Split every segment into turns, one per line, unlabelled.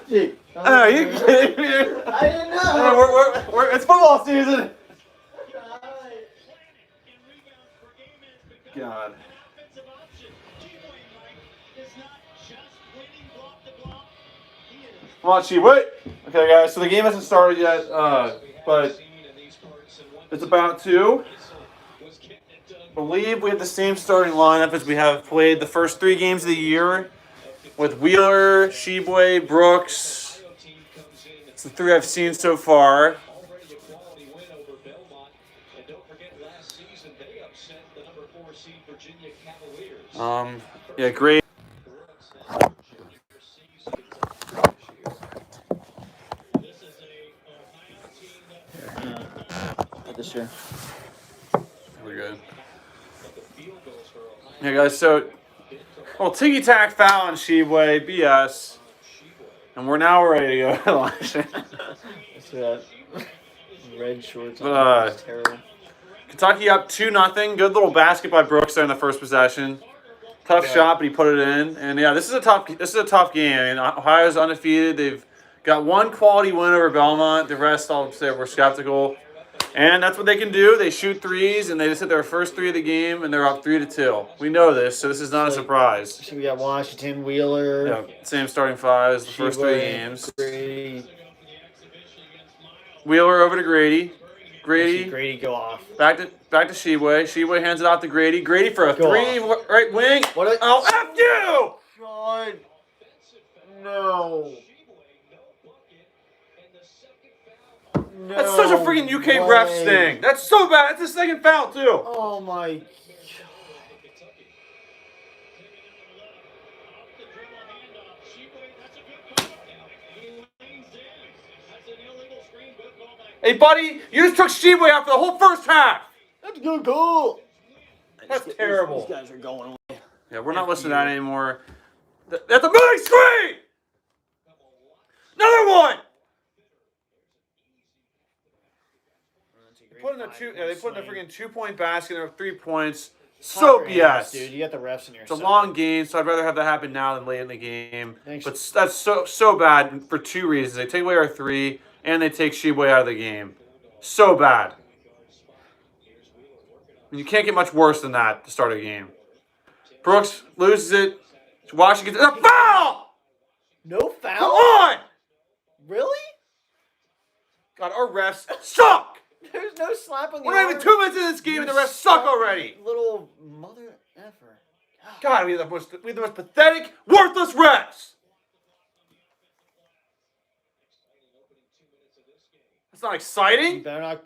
Gee,
Are you kidding me?
I didn't know.
It's football season. God. Come on, Chi. Wait. Okay, guys. So the game hasn't started yet, but it's about to. I believe we have the same starting lineup as we have played the first 3 games of the year with Wheeler, Sheboy, Brooks. It's the 3 I've seen so far. Yeah, great.
This year.
We're good. Yeah, guys, so, well, ticky-tack foul on Sheboy, BS. And we're now ready to go.
That's that. Red shorts on. It's terrible.
Kentucky up 2-0. Good little basket by Brooks there in the first possession. Tough shot, but he put it in. And yeah, this is a tough game. I mean, Ohio's undefeated. They've got 1 quality win over Belmont. The rest, I'll say, we're skeptical. And that's what they can do. They shoot threes, and they just hit their first 3 of the game, and they're up 3-2. We know this, so this is not a surprise.
So we got Washington, Wheeler.
Yeah, same starting 5 as the first 3 games.
Grady.
Wheeler over to Grady.
Grady go off.
Back to Sheboy. Sheboy hands it out to Grady. Grady for a
Go
3, right wing. Oh, F you!
God. No.
That's such a freaking UK ref thing. That's so bad. That's the second foul, too.
Oh, my God.
Hey, buddy, you just took Sheboy out for the whole first half.
That's a good goal.
That's terrible.
These guys are going away.
Yeah, we're not listening to that anymore. That's a moving screen! Another one! They put in a freaking 2-point basket and they're 3 points. So BS.
Dude, you got the refs in your
It's a long game, so I'd rather have that happen now than late in the game.
Thanks.
But that's so bad for 2 reasons. They take away our 3, and they take Sheboy out of the game. So bad. And you can't get much worse than that to start a game. Brooks loses it. Washington gets a foul!
No foul?
Come on!
Really?
God, our refs suck!
There's no slap on the
We're not even 2 minutes in this game and the refs suck already.
Little mother effer.
God, we have the most pathetic, worthless refs. That's not exciting.
They're not.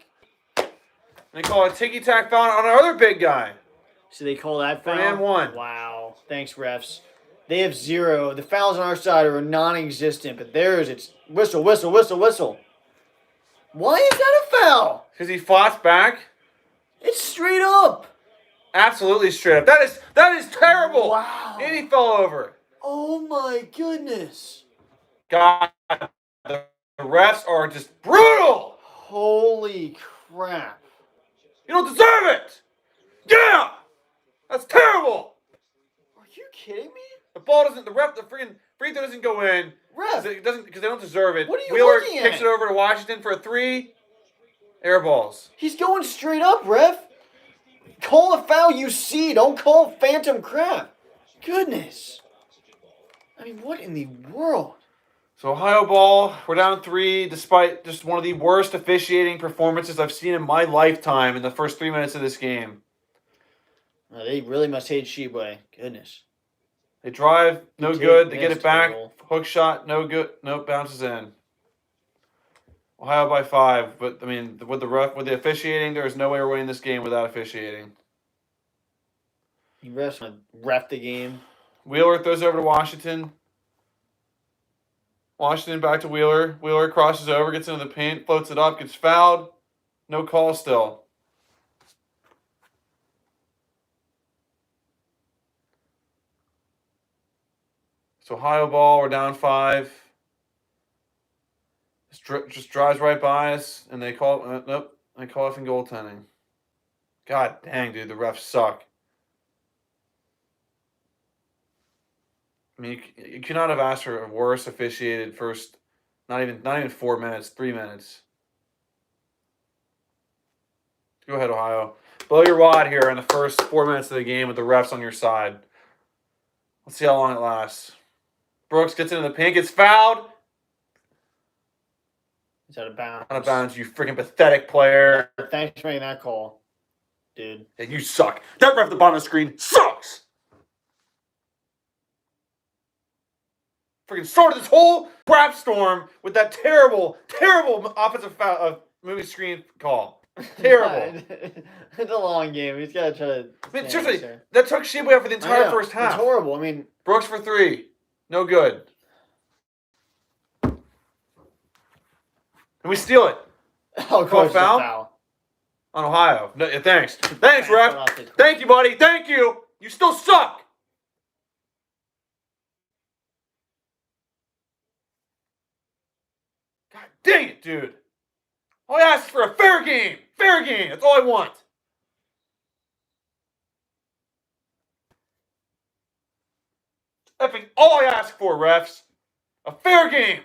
They call it a ticky-tack foul on our other big guy.
So they call that foul?
And 1.
Wow. Thanks, refs. They have 0. The fouls on our side are non-existent, but theirs, it's whistle, whistle, whistle, whistle. Why is that a foul?
Because he fought back.
It's straight up.
Absolutely straight up. That is terrible.
Wow.
And he fell over.
Oh my goodness.
God, the refs are just brutal.
Holy crap.
You don't deserve it. Yeah. That's terrible.
Are you kidding me?
The freaking free throw doesn't go in.
Ref.
Because they don't deserve it.
What are you
Wheeler
looking at?
kicks it over to Washington for a 3. Air balls.
He's going straight up, ref. Call a foul you see. Don't call phantom crap. Goodness. I mean, what in the world?
So Ohio ball, we're down 3 despite just one of the worst officiating performances I've seen in my lifetime in the first 3 minutes of this game.
They really must hate Sheboy. Goodness.
They drive, no good. They get it back.
Terrible.
Hook shot, no good. Nope, bounces in. Ohio by 5, but I mean, with the officiating, there is no way we're winning this game without officiating.
You ref the game.
Wheeler throws over to Washington. Washington back to Wheeler. Wheeler crosses over, gets into the paint, floats it up, gets fouled. No call still. So Ohio ball, we're down 5. Just drives right by us, and they call nope. They call it from goaltending. God dang, dude, the refs suck. I mean, you cannot have asked for a worse officiated first. Not even 4 minutes. 3 minutes. Go ahead, Ohio. Blow your wad here in the first 4 minutes of the game with the refs on your side. Let's see how long it lasts. Brooks gets into the paint, gets fouled.
He's out of bounds.
Out of bounds, you freaking pathetic player.
Thanks for making that call, dude.
Yeah, you suck. That ref at the bottom of the screen sucks. Freaking started this whole crap storm with that terrible, terrible offensive foul, movie screen call. Terrible.
It's a long game. He's got to try to.
I mean, seriously, that took Sheboy out for the entire first half.
It's horrible. I mean,
Brooks for 3. No good. And we steal it.
Oh, of course,
foul on Ohio. No, thanks. Thanks, ref. Thank you, buddy. Thank you. You still suck. God dang it, dude. All I asked for a fair game. Fair game. That's all I want. Effing all I ask for, refs. A fair game.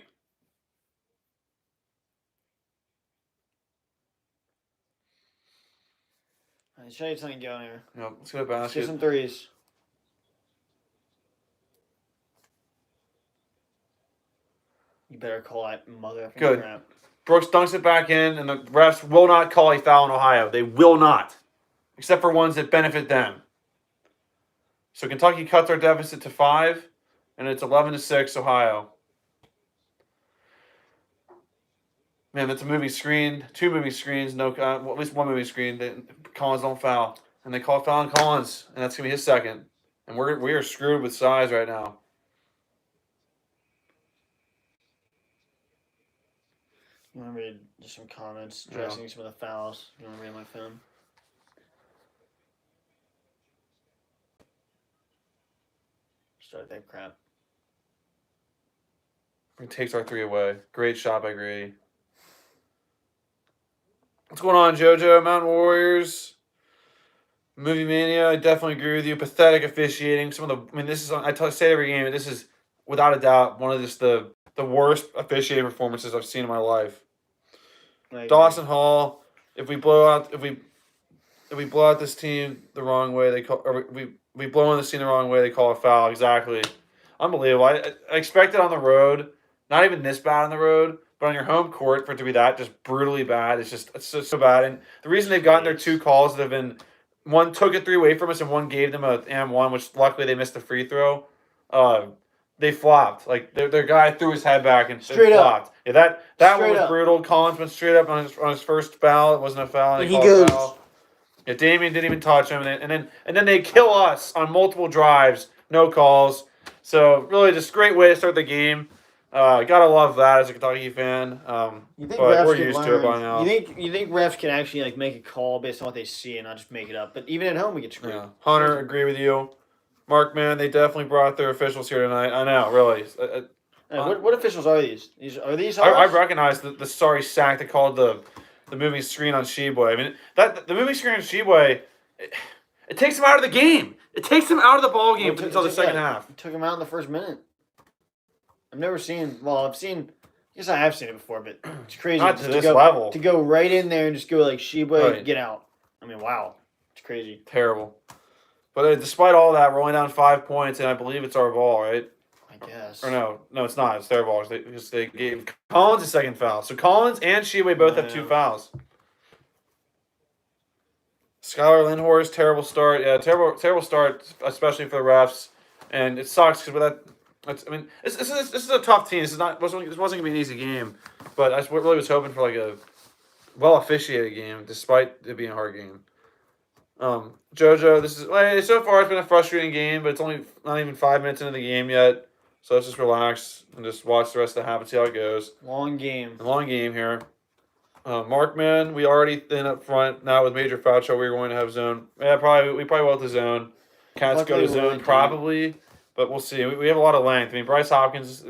Let's show you something going here.
Yep, let's go to basket.
Let's get some threes. You better call that motherfucking
Good.
crap.
Brooks dunks it back in, and the refs will not call a foul in Ohio. They will not. Except for ones that benefit them. So Kentucky cuts our deficit to 5, and it's 11-6, Ohio. Man, that's a movie screen. 2 movie screens. No, well, at least 1 movie screen. Collins don't foul. And they call foul on Collins, and that's going to be his second. And we are screwed with size right now.
You want to read just some comments addressing some of the fouls? You want to read my phone? Start that crap.
He takes our 3 away. Great shot by Grady. What's going on, JoJo? Mountain Warriors. Movie Mania, I definitely agree with you. Pathetic officiating. This is, say every game, this is without a doubt one of the worst officiating performances I've seen in my life. Dawson Hall, if we blow out this team the wrong way, they call, or we blow in the scene the wrong way, they call a foul. Exactly. Unbelievable. I expected on the road, not even this bad on the road, but on your home court for it to be that just brutally bad. It's just so bad. And the reason they've gotten their 2 calls that have been, one took a 3 away from us and one gave them a and1, which luckily they missed the free throw. They flopped. Like their guy threw his head back and flopped. Yeah, that one was brutal. Collins went straight up on his first foul. It wasn't a foul.
And he goes.
Foul. Yeah, Damian didn't even touch him, and then they kill us on multiple drives. No calls. So really, just great way to start the game. Gotta love that as a Kentucky fan. But we're used to it by now.
You think refs can actually make a call based on what they see and not just make it up? But even at home, we get screwed.
Yeah. Hunter, agree with you. Mark, man, they definitely brought their officials here tonight. I know, really.
What officials are these? Are these?
I recognize the sorry sack that called the moving screen on Sheboy. I mean, the moving screen on Sheboy, it takes him out of the game. It takes him out of the ball game until the second half.
It took him out in the first minute. I've seen it before, but it's crazy.
Not to this level.
To go right in there and just go like Sheboy, get out. I mean, wow. It's crazy.
Terrible. But despite all that, we're only down 5 points, and I believe it's our ball, right?
I guess.
Or no, it's not. It's their ball. They gave Collins a second foul. So Collins and Sheboy both have 2 fouls. Skylar Lindhorst, terrible start. Yeah, terrible start, especially for the refs. And it sucks because this is a tough team. This wasn't gonna be an easy game, but I really was hoping for like a well officiated game, despite it being a hard game. JoJo, so far it's been a frustrating game, but it's only not even 5 minutes into the game yet. So let's just relax and just watch the rest of the half and see how it goes.
Long game
here. Markman, we already thin up front now with Major foul trouble. We're going to have zone. Yeah, we probably will have to zone. Cats go to zone probably, but we'll see. We have a lot of length. I mean, Bryce Hopkins.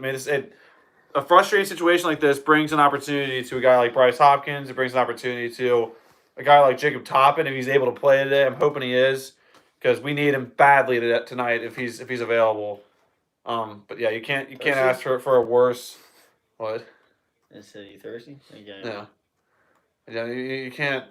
A frustrating situation like this brings an opportunity to a guy like Bryce Hopkins. It brings an opportunity to a guy like Jacob Toppin if he's able to play today. I'm hoping he is because we need him badly tonight if he's available. But yeah, you can't
Thirsty?
ask for a worse. What?
I said, you thirsty? Okay.
Yeah. Yeah, you can't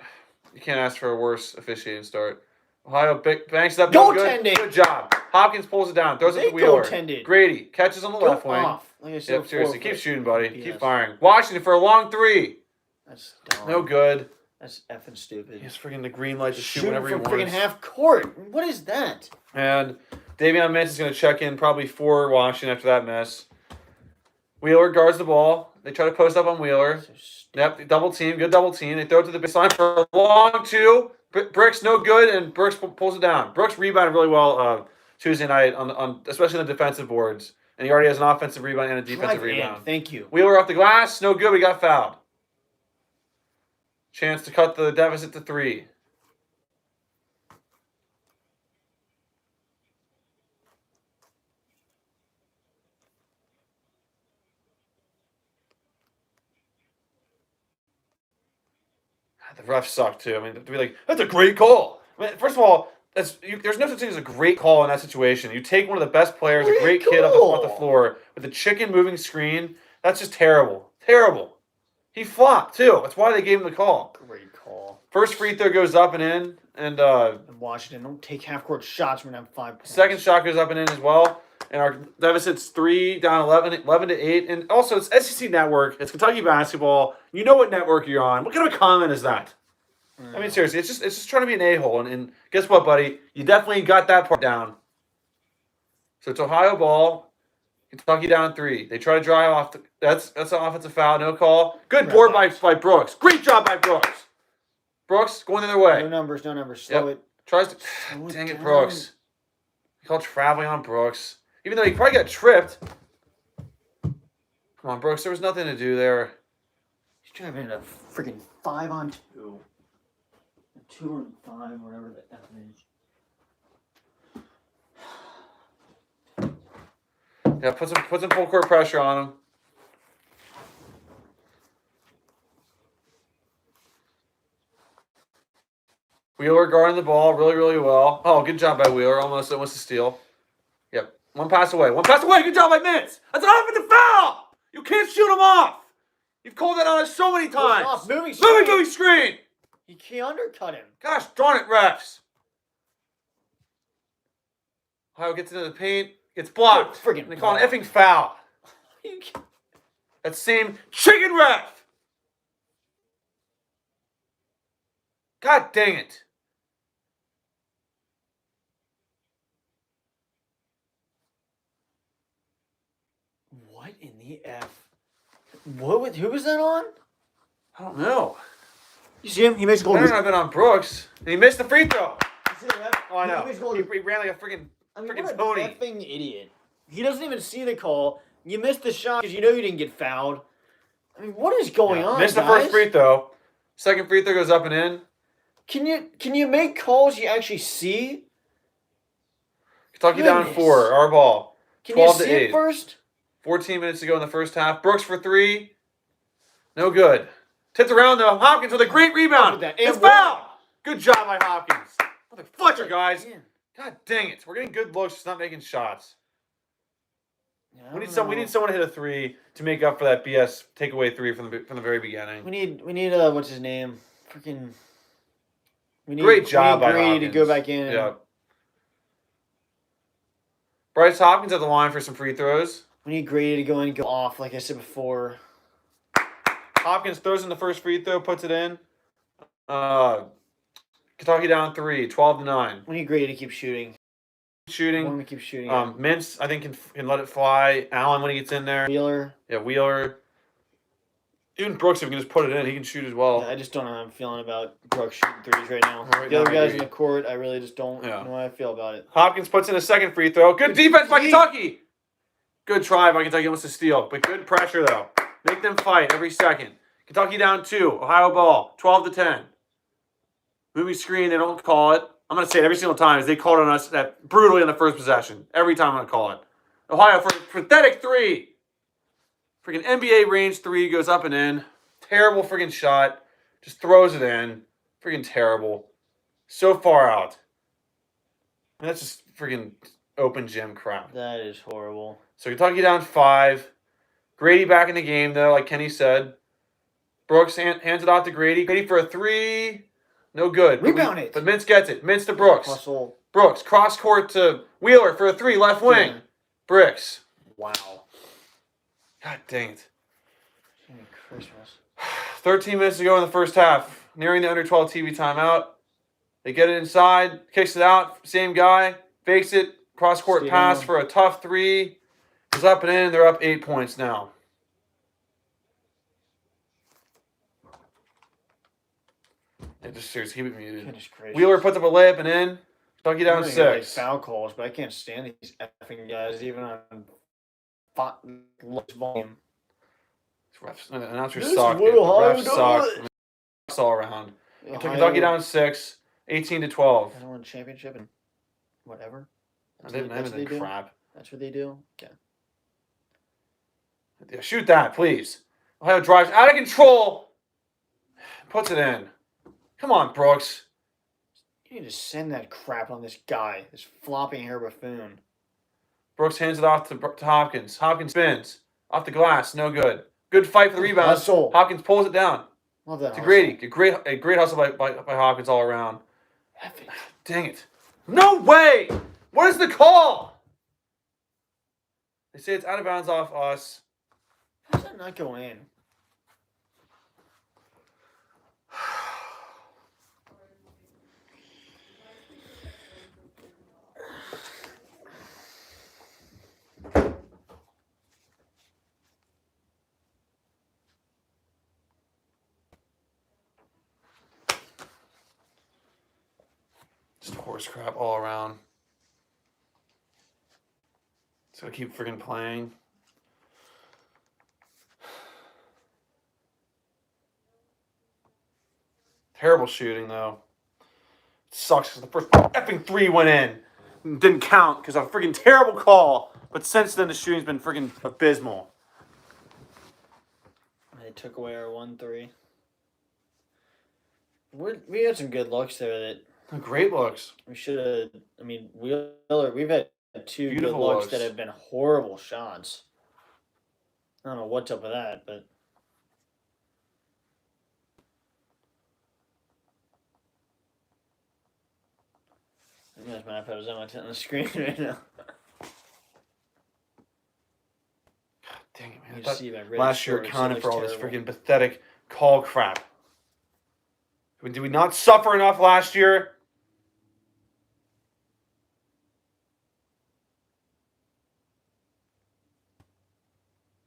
ask for a worse officiating start. Ohio banks it up. No good.
Goaltending!
Good job. Hopkins pulls it down. Throws it
They
to Wheeler.
goaltended.
Grady catches on the
Go
left wing.
off. Like I said
Yep,
before,
seriously. Keep
but-
shooting, buddy.
BS.
Keep firing. Washington for a long three.
That's dumb.
No good.
That's effing stupid.
He's freaking the green light to shoot
Shooting
whenever he
from freaking
wants.
half court. What is that?
And Davion Mintz is going to check in probably for Washington after that mess. Wheeler guards the ball. They try to post up on Wheeler.
So stupid.
Yep, double team. Good double team. They throw it to the baseline for a long two. Brooks no good, and Brooks pulls it down. Brooks rebounded really well Tuesday night on especially on the defensive boards. And he already has an offensive rebound and a defensive
Drive in.
rebound.
Thank you.
Wheeler off the glass. No good. We got fouled. Chance to cut the deficit to 3. The refs suck too. I mean, to be like, that's a great call. I mean, first of all, there's no such thing as a great call in that situation. You take one of the best players, a great kid off the floor with the chicken moving screen. That's just terrible. Terrible. He flopped too. That's why they gave him the call.
Great call.
First free throw goes up and in, and
And Washington, don't take half court shots when I'm 5 points.
second shot goes up and in as well. And our deficit's 3 down 11 to 8. And also, it's SEC Network. It's Kentucky basketball. You know what network you're on. What kind of comment is that? I mean, seriously, it's just trying to be an a-hole. And guess what, buddy? You definitely got that part down. So it's Ohio ball. Kentucky down 3. They try to drive off. That's an offensive foul. No call. Good board by Brooks. Great job by Brooks. Brooks going the other way.
No numbers. Slow it.
Tries to.
Slow
Dang it,
down.
Brooks. He called traveling on Brooks. Even though he probably got tripped. Come on, Brooks. There was nothing to do there.
He's driving a freaking 5-on-2. 2-on-5, whatever the F is.
Yeah, put some full court pressure on him. Wheeler guarding the ball really, really well. Oh, good job by Wheeler. Almost a steal. Yep. One pass away. Good job by Mintz. That's an offensive foul. You can't shoot him off. You've called that on us so many times.
Off. Moving
screen.
He can't undercut him.
Gosh darn it, refs. Ohio gets into the paint. Gets blocked.
Friggin'
And they call an effing foul. That same chicken ref. God dang it.
What in the F? Who was that on?
I don't know.
You see him? He makes a goal.
Better not have been on Brooks. And he missed the free throw.
You see that?
Oh, I know.
He makes a goal.
He ran like a freaking
What
freaking
a
pony.
effing idiot. He doesn't even see the call. You missed the shot because you know you didn't get fouled. I mean, what is going on,
Missed the
guys?
first free throw. Second free throw goes up and in.
Can you make calls you actually see?
Kentucky down
Goodness.
4. Our ball.
Can you
12
see
to
it
8.
first?
14 minutes to go in the first half. Brooks for 3. No good. Tipped around though. Hopkins with a great rebound.
Look at that.
It's
And
fouled. Good job by Hopkins. Mother Fletcher, guys.
Man,
God dang it. We're getting good looks, just not making shots.
I
We
don't
need
know.
someone to hit a 3 to make up for that BS takeaway 3 from the very beginning.
We need what's his name? Freaking. We need
Great job by
Grady
Hopkins.
to go back in. And,
Yeah. Bryce Hopkins at the line for some free throws.
We need Grady to go in and go off, like I said before.
Hopkins throws in the first free throw, puts it in. Kentucky down 3, 12 to 9.
We need Grady to keep shooting. I want
Shooting.
him to keep shooting.
Mintz, I think, can let it fly. Allen, when he gets in there.
Wheeler.
Yeah, Wheeler. Even Brooks, if he can just put it in, he can shoot as well.
Yeah, I just don't know how I'm feeling about Brooks shooting threes right now.
Right
The other
now, I
guys
agree.
in the court, I really just don't
Yeah.
know how I feel about it.
Hopkins puts in a second free throw. Good defense by
Gee.
Kentucky. Good try by Kentucky. Almost a steal, but good pressure, though. Make them fight every second. Kentucky down 2. Ohio ball, 12 to 10. Moving screen, they don't call it. I'm going to say it every single time as they called on us that brutally on the first possession. Every time I'm going to call it. Ohio for a pathetic 3. Freaking NBA range 3 goes up and in. Terrible freaking shot. Just throws it in. Freaking terrible. So far out. And that's just freaking open gym crap.
That is horrible.
So Kentucky down 5. Grady back in the game, though, like Kenny said. Brooks hands it off to Grady. Grady for a 3. No good.
Rebound it.
But Mintz gets it. Mintz to Brooks.
Hustle.
Brooks, cross court to Wheeler for a 3, left wing.
Yeah.
Bricks.
Wow.
God dang it.
Merry Christmas.
13 minutes to go in the first half. Nearing the under 12 TV timeout. They get it inside, kicks it out. Same guy, fakes it. Cross court pass for a tough 3. Goes up and in. They're up 8 points now. Just seriously, keep it muted.
Goodness gracious.
Wheeler puts up a layup and in. Kentucky down
I'm gonna get,
6.
foul calls, but I can't stand these effing guys even on less volume.
Refs, announcers
This
suck.
is what
Dude.
Ohio
Refs suck.
does.
Sucks all around.
Ohio-
Kentucky down 6, 18-12.
I don't want a championship and whatever.
They didn't have
what they
anything
do.
crap.
That's what they do. Okay.
Yeah, shoot that, please. Ohio drives out of control. Puts it in. Come on, Brooks.
You need to send that crap on this guy, this flopping hair buffoon.
Brooks hands it off to Hopkins. Hopkins spins. Off the glass. No good. Good fight for the rebound.
Hustle.
Hopkins pulls it down
Love that.
to
hustle.
Grady. A great hustle by Hopkins all around.
F it.
Dang it. No way! What is the call? They say it's out of bounds off us.
How does that not go in?
Just horse crap all around. So I keep freaking playing. Terrible shooting, though. It sucks because the first effing 3 went in. Didn't count because of a freaking terrible call. But since then, the shooting's been freaking abysmal.
They took away our 1-3. We had some good looks there that
Great looks.
we should have. I mean, Wheeler, we've had 2
Beautiful
good looks
looks.
that have been horrible shots. I don't know what's up with that, but I guess my iPad is on the screen right now.
Dang it, man.
You
I thought
see my red
last year
shorts, it
accounted
looks
for all this
terrible.
freaking pathetic call crap. Did we not suffer enough last year?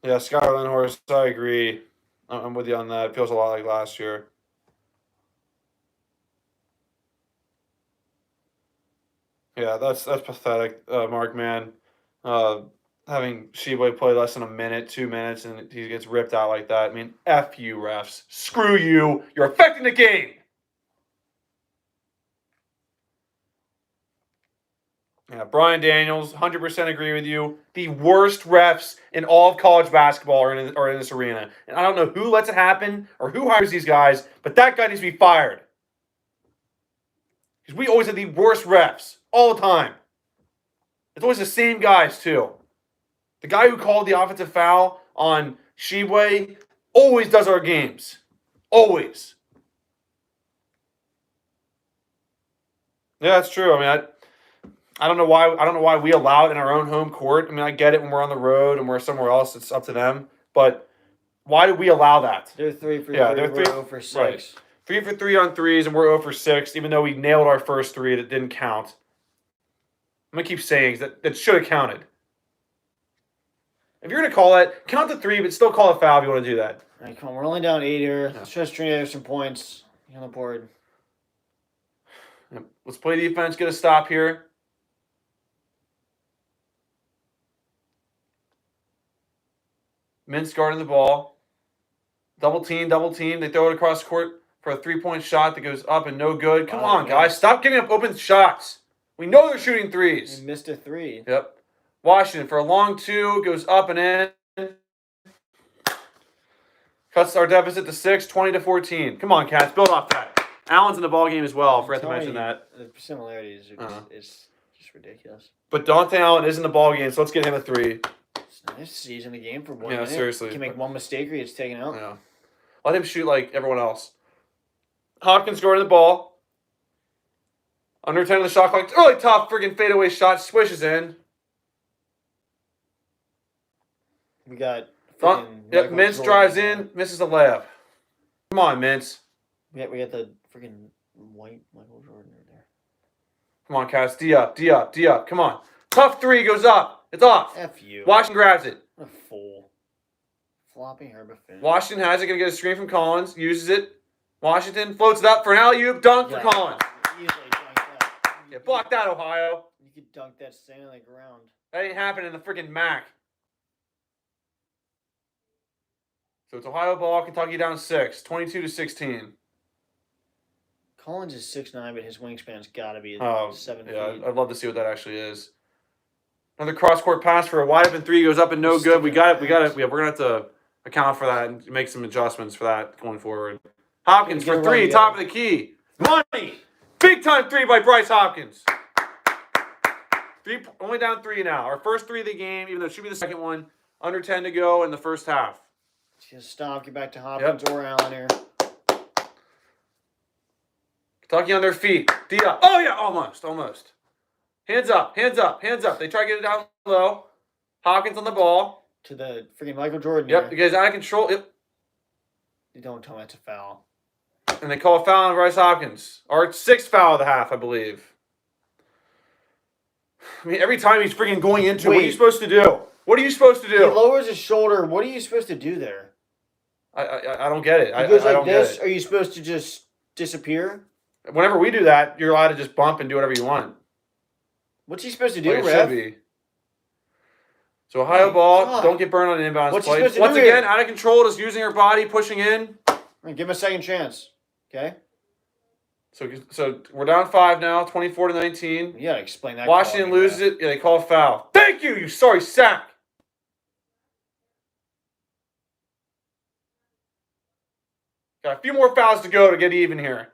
Yeah, Skylar Lindhorst, I agree. I'm with you on that. It feels a lot like last year. Yeah, that's pathetic, Mark, man. Having Sheboy play less than a minute, 2 minutes, and he gets ripped out like that. I mean, F you, refs. Screw you. You're affecting the game. Yeah, Brian Daniels, 100% agree with you. The worst refs in all of college basketball are in this arena. And I don't know who lets it happen or who hires these guys, but that guy needs to be fired. Because we always have the worst refs all the time. It's always the same guys, too. The guy who called the offensive foul on Sheboy always does our games. Always. Yeah, that's true. I mean, I don't know why we allow it in our own home court. I mean, I get it when we're on the road and we're somewhere else. It's up to them. But why do we allow that?
They're 3 for 3.
Yeah, they're
We're
3
0 for 6.
right. 3 for 3 on threes, and we're 0 for 6, even though we nailed our first 3 that didn't count. I'm going to keep saying that should have counted. If you're going to call it, count the 3, but still call a foul if you want to do that.
All right, come on. We're only down 8 here.
Yeah.
Let's try to string together some points. Get on the board.
Yep. Let's play defense, get a stop here. Mintz guarding the ball. Double team. They throw it across the court for a 3-point shot that goes up and no good. Come on, guys. Stop giving up open shots. We know they're shooting threes.
We missed a 3.
Yep. Washington for a long 2. Goes up and in. Cuts our deficit to 6, 20-14. Come on, Cats. Build off that. Allen's in the ball game as well. Forgot to mention that.
The similarities are
Uh-huh.
it's just ridiculous.
But Dante Allen is in the ball game, so let's get him a 3.
It's nice. He's in the game for 1
Yeah,
minute.
seriously.
He can make one mistake or he gets taken out.
Yeah. Let him shoot like everyone else. Hopkins scoring the ball. Under 10 of the shot clock. Really tough freaking fadeaway shot. Swishes in.
We got.
Yep, Mintz drives in. Misses a layup. Come on, Mintz.
We got the freaking white Michael Jordan right there.
Come on, Cass. D up. Come on. Tough 3 goes up. It's off.
F you.
Washington grabs it.
What a fool. Floppy Herbert Finn.
Washington has it. Going to get a screen from Collins. Uses it. Washington floats it up for an alley-oop. Dunk for Collins.
Easily dunk that.
Yeah, block that, Ohio.
You could dunk that standing on the ground.
That ain't happening in the freaking MAC. So it's Ohio ball. Kentucky down 6. 22-16.
Collins is 6'9", but his wingspan's got to be 7 feet.
Yeah, I'd love to see what that actually is. Another cross-court pass for a wide open 3 goes up and no good. We're gonna have to account for that and make some adjustments for that going forward. Hopkins for 3, top of the key. Money! Big time 3 by Bryce Hopkins. Only down 3 now. Our first 3 of the game, even though it should be the second one. Under 10 to go in the first half.
Just stop, get back to Hopkins or Allen here.
Kentucky on their feet. D up. Oh, yeah, almost. Hands up. They try to get it down low. Hopkins on the ball.
To the freaking Michael Jordan.
Yep, because out of control. Yep.
You don't tell me that's a foul.
And they call a foul on Bryce Hopkins. Our 6th foul of the half, I believe. I mean, every time he's freaking going into it, what are you supposed to do? What are you supposed to do?
He lowers his shoulder. What are you supposed to do there?
I don't get it.
He goes
I
like
don't
this.
get it.
Are you supposed to just disappear?
Whenever we do that, you're allowed to just bump and do whatever you want.
What's he supposed to do,
Like it
Ref?
should be. So Ohio ball, don't get burned on an inbounds
What's he
play.
supposed to
Once
do
again,
here?
out of control, just using her body, pushing in.
Give him a second chance. Okay?
So we're down 5 now, 24-19.
You gotta explain that.
Washington loses it. Yeah, they call a foul. Thank you, you sorry sack. Got a few more fouls to go to get even here.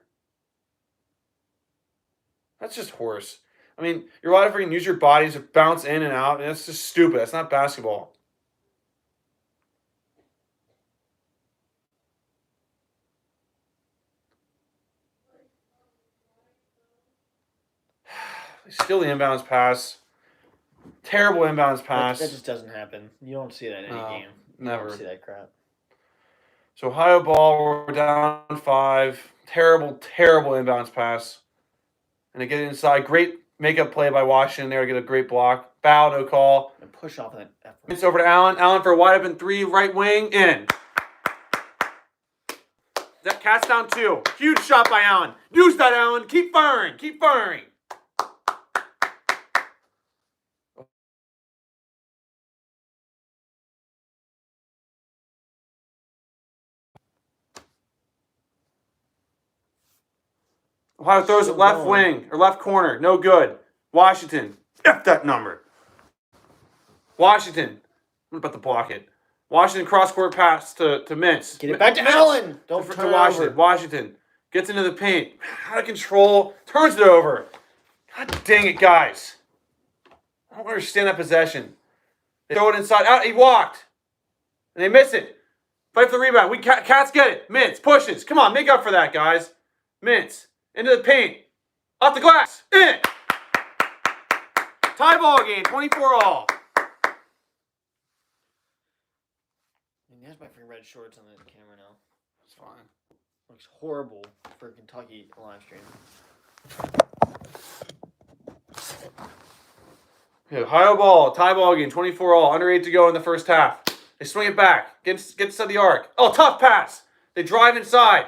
That's just horse. I mean, you're allowed to freaking use your bodies to bounce in and out, and that's just stupid. That's not basketball. They steal the inbounds pass. Terrible inbounds pass.
That just doesn't happen. You don't see that in any game.
Never.
You don't see that crap.
So Ohio ball, we're down 5. Terrible inbounds pass. And they get it inside. Great makeup play by Washington there to get a great block. Foul, no call.
And push off that effort.
It's over to Allen. Allen for a wide open 3, right wing, in. That cat's down 2. Huge shot by Allen. Use that, Allen. Keep firing. Ohio throws it left wing or left corner. No good. Washington. F that number. Washington. I'm about to block it. Washington cross-court pass to Mintz.
Get it back to Allen. Don't turn it
Washington.
over.
Washington gets into the paint. Out of control. Turns it over. God dang it, guys. I don't understand that possession. They throw it inside. Out. He walked. And they miss it. Fight for the rebound. Cats get it. Mintz pushes. Come on, make up for that, guys. Mintz. Into the paint. Off the glass. In. Tie ball game. 24-all.
There's my freaking red shorts on the camera now.
It's fine.
Looks horrible for Kentucky live stream.
Yeah, Ohio ball. Tie ball game. 24-all. Under 8 to go in the first half. They swing it back. Gets to the arc. Oh, tough pass. They drive inside.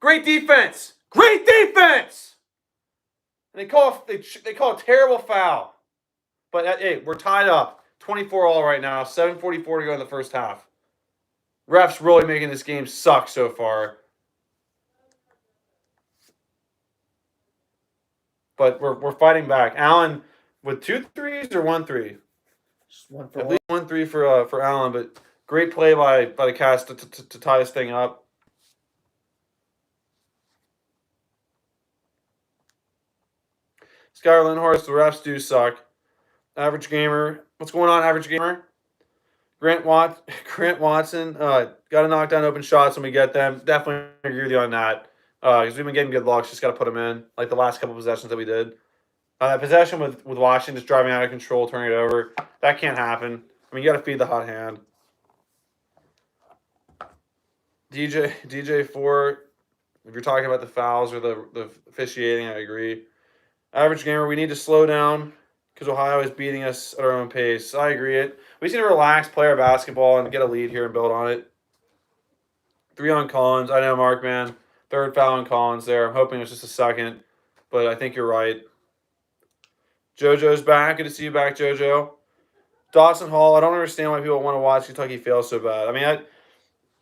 Great defense. And they call a terrible foul. But hey, we're tied up. 24-all right now. 7:44 to go in the first half. Refs really making this game suck so far. But we're fighting back. Allen with 2 threes or 1 3?
Just one for
At
one.
least 1 3 for Allen, but great play by the Cats to tie this thing up. Skylar Lindhorst, the refs do suck. Average gamer. What's going on, average gamer? Grant Watson got to knock down open shots when we get them. Definitely agree with you on that. Because we've been getting good looks. Just got to put them in. Like the last couple possessions that we did. That possession with Washington just driving out of control, turning it over. That can't happen. I mean, you got to feed the hot hand. DJ4, if you're talking about the fouls or the officiating, I agree. Average gamer, we need to slow down because Ohio is beating us at our own pace. I agree. We just need to relax, play our basketball, and get a lead here and build on it. 3 on Collins. I know, Mark, man. 3rd foul on Collins there. I'm hoping it's just a second, but I think you're right. JoJo's back. Good to see you back, JoJo. Dawson Hall. I don't understand why people want to watch Kentucky fail so bad. I mean,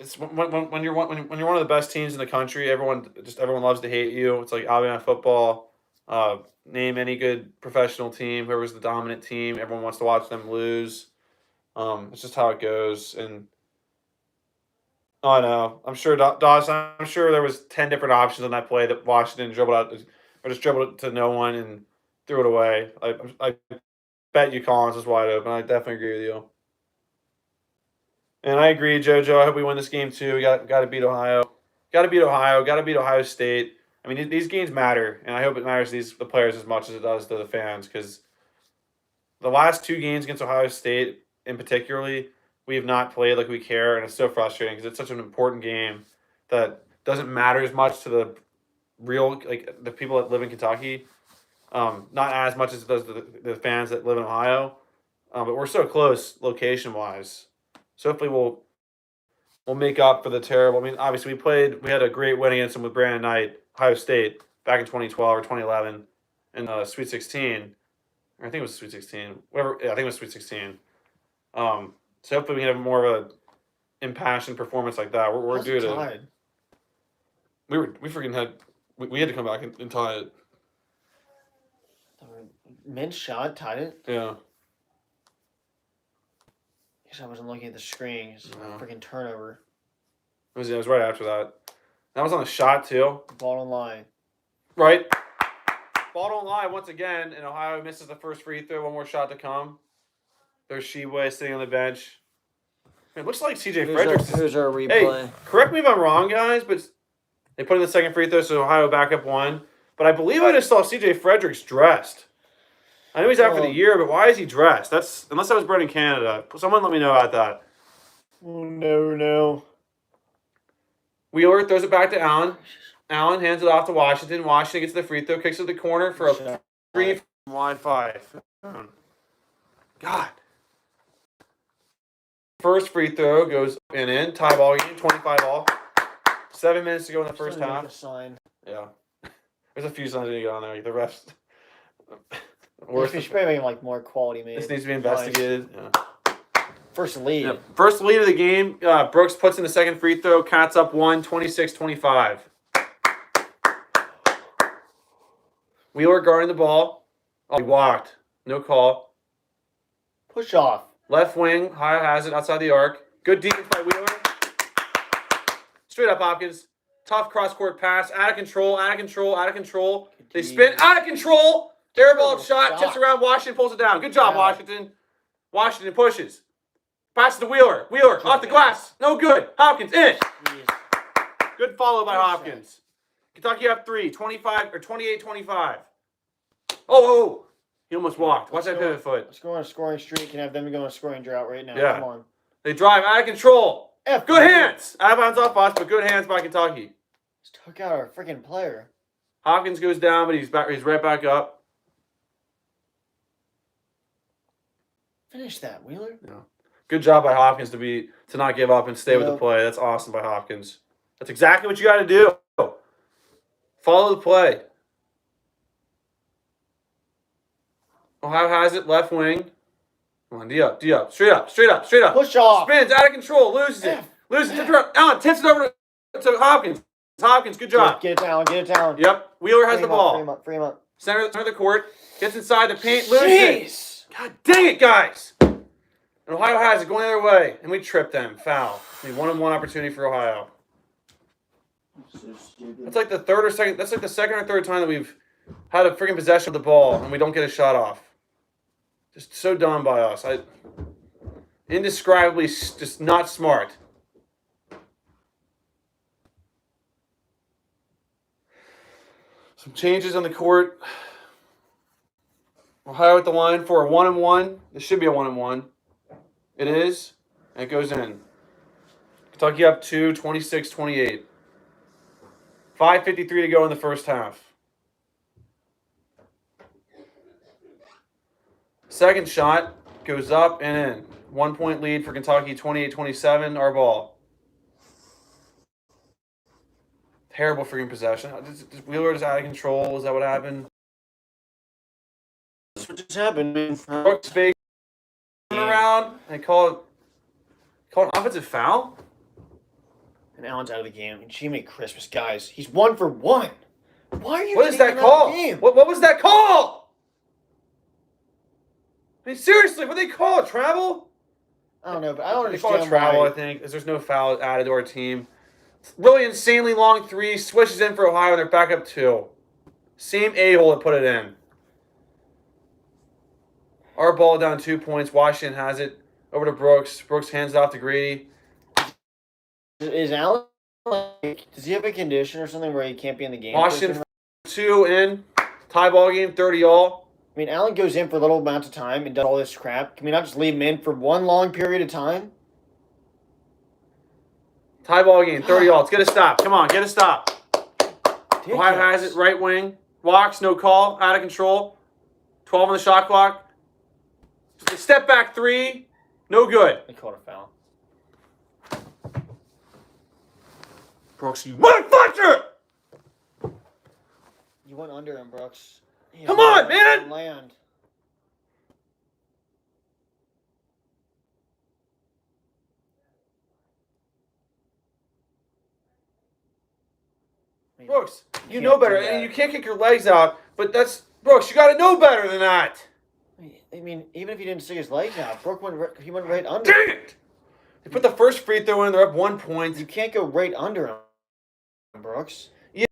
it's when you're one of the best teams in the country, everyone loves to hate you. It's like Alabama football. Name any good professional team, whoever's the dominant team. Everyone wants to watch them lose. It's just how it goes. And I know. I'm sure Dawson. I'm sure there was 10 different options on that play that Washington dribbled out, or just dribbled it to no one and threw it away. I bet you Collins was wide open. I definitely agree with you. And I agree, JoJo. I hope we win this game too. We got to beat Ohio. Got to beat Ohio. Got to beat Ohio State. I mean, these games matter, and I hope it matters to the players as much as it does to the fans, because the last 2 games against Ohio State, in particularly, we have not played like we care, and it's so frustrating because it's such an important game that doesn't matter as much to the real, like, the people that live in Kentucky. Not as much as it does to the fans that live in Ohio, but we're so close location-wise. So hopefully we'll make up for the terrible. I mean, obviously we had a great win against them with Brandon Knight, Ohio State, back in 2012 or 2011 in the Sweet 16. Or I think it was Sweet 16. Whatever. Yeah, I think it was Sweet 16. So hopefully we can have more of a impassioned performance like that. We're due to.
Tied?
We freaking had we had to come back and tie it.
Mid shot tied it.
Yeah.
Guess I wasn't looking at the screen. It's a freaking turnover.
It was right after that. That was on the shot too.
Ball on line.
Right. Ball don't lie once again, and Ohio misses the first free throw. 1 more shot to come. There's Sheboy sitting on the bench. It looks like CJ Fredericks.
Here's our replay.
Hey, correct me if I'm wrong, guys, but they put in the second free throw, so Ohio back up 1. But I believe I just saw CJ Fredericks dressed. I know he's out for the year, but why is he dressed? That's unless I was bred in Canada. Someone let me know about that.
Oh, no.
Wheeler throws it back to Allen. Allen hands it off to Washington. Washington gets the free throw, kicks it to the corner for a 3 wide 5. God. First free throw goes in. Tie ball game, 25 all. 7 minutes to go in the first half. Yeah. There's a few signs we got on there. Like the refs.
We should probably make like more quality made.
This needs to be investigated. Yeah.
First lead.
Yeah. First lead of the game. Brooks puts in the second free throw. Cats up 1, 26-25. Wheeler guarding the ball. Oh, he walked. No call.
Push off.
Left wing. Ohio has it outside the arc. Good defense by Wheeler. Straight up Hopkins. Tough cross-court pass. Out of control. They spin. Out of control. Terrible shot. Tips around. Washington pulls it down. Good job, Washington. Washington pushes. Pass to Wheeler. Wheeler off the glass. No good. Hopkins in. Good follow by Hopkins. Kentucky up 3. 25 or 28-25. Oh. He almost walked. Watch that pivot foot.
Let's go on a scoring streak and have them go on a scoring drought right now.
Yeah.
Come on.
They drive out of control. Good hands. Out of bounds off us, but good hands by Kentucky.
Just took out our freaking player.
Hopkins goes down, but he's right back up.
Finish that, Wheeler.
Yeah. Good job by Hopkins to not give up and stay with the play. That's awesome by Hopkins. That's exactly what you got to do. Follow the play. Ohio has it, left wing. Come on, D up. Straight up.
Push off.
Spins, out of control, loses it. Allen tips it over to Hopkins. Hopkins, good job.
Get it down.
Yep. Wheeler has the ball.
Free him up.
Center of the court. Gets inside the paint, loses it. God dang it, guys. And Ohio has it going the other way. And we trip them. Foul. I mean, 1-on-1 opportunity for Ohio.
So stupid.
That's like the second or third time that we've had a freaking possession of the ball and we don't get a shot off. Just so dumb by us. Indescribably just not smart. Some changes on the court. Ohio at the line for a 1-1. This should be a 1-1. It is. And it goes in. Kentucky up 2, 26-28. 5:53 to go in the first half. Second shot goes up and in. 1 point lead for Kentucky, 28-27. Our ball. Terrible freaking possession. Wheeler is out of control. Is that what happened?
That's what just happened, man.
Brooks fake around and call an offensive foul.
And Allen's out of the game. And Jimmy Christmas, guys, he's 1 for 1. Why are you?
What is that call? What was that call? I mean, seriously, what they call it? Travel?
I don't know, but I don't
They call
understand
it travel,
why.
I think, because there's no foul added to our team. Really insanely long three, swishes in for Ohio, and they're back up 2. Same a-hole that put it in. Our ball down 2 points. Washington has it. Over to Brooks. Brooks hands it off to Grady.
Is Allen, like, does he have a condition or something where he can't be in the game?
Washington 2 in. Tie ball game, 30-all.
I mean, Allen goes in for little amounts of time and does all this crap. Can we not just leave him in for one long period of time?
Tie ball game, 30-all. Let's get a stop. Come on, get a stop. Ohio has it, right wing. Walks, no call, out of control. 12 on the shot clock. Step back 3, no good.
They called a foul.
Brooks, you motherfucker!
You went under him, Brooks.
Come on, man!
Land.
Brooks, you know better. And you can't kick your legs out, but that's... Brooks, you got to know better than that.
I mean, even if he didn't stick his legs out, he went right under.
Dang it! They put the first free throw in, they're up 1 point.
You can't go right under him, Brooks.
Yeah.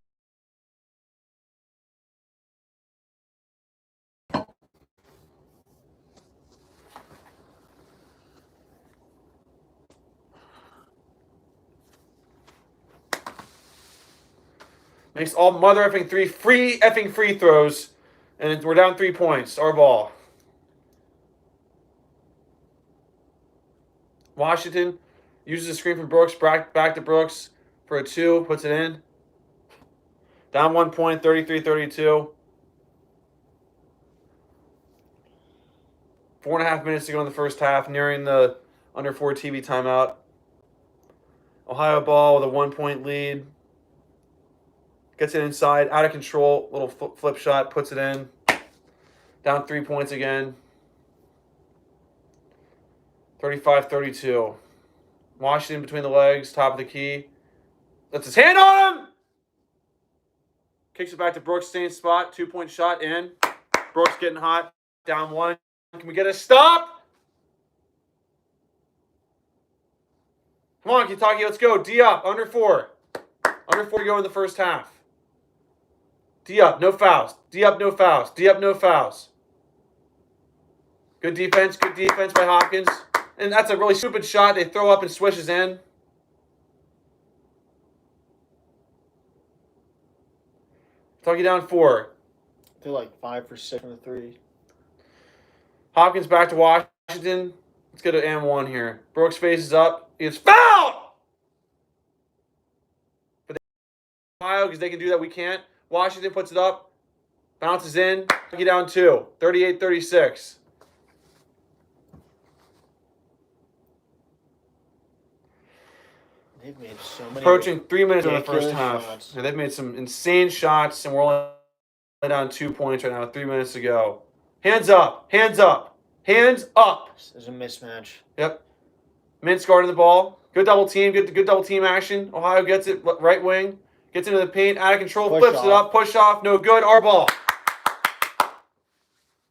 Makes all mother effing free throws, and we're down 3 points. Our ball. Washington uses a screen from Brooks, back to Brooks for a 2, puts it in. Down 1 point, 33-32. 4.5 minutes to go in the first half, nearing the under 4 TV timeout. Ohio ball with a 1 point lead. Gets it inside, out of control, little flip shot, puts it in. Down 3 points again. 35-32. Washington between the legs, top of the key. Lets his hand on him! Kicks it back to Brooks, same spot, 2 point shot in. Brooks getting hot, down 1. Can we get a stop? Come on, Kentucky, let's go. D up, under 4. Under 4 to go in the first half. D up, no fouls. D up, no fouls. D up, no fouls. Good defense by Hopkins. And that's a really stupid shot. They throw up and swishes in. Kentucky down 4.
They're like 5 for 6 from the 3.
Hopkins back to Washington. Let's get to M1 here. Brooks faces up. He gets fouled! But Ohio, because they can do that, we can't. Washington puts it up. Bounces in. Kentucky down 2. 38-36.
They've made so many.
Approaching 3 minutes in the first
ridiculous
half.
shots.
Yeah, they've made some insane shots, and we're only down 2 points right now. 3 minutes to go. Hands up. Hands up. Hands up.
There's a mismatch.
Yep. Mintz guarding the ball. Good double team. Good double team action. Ohio gets it. Right wing. Gets into the paint. Out of control.
Push
flips
off.
it up. Push off. No good. Our ball.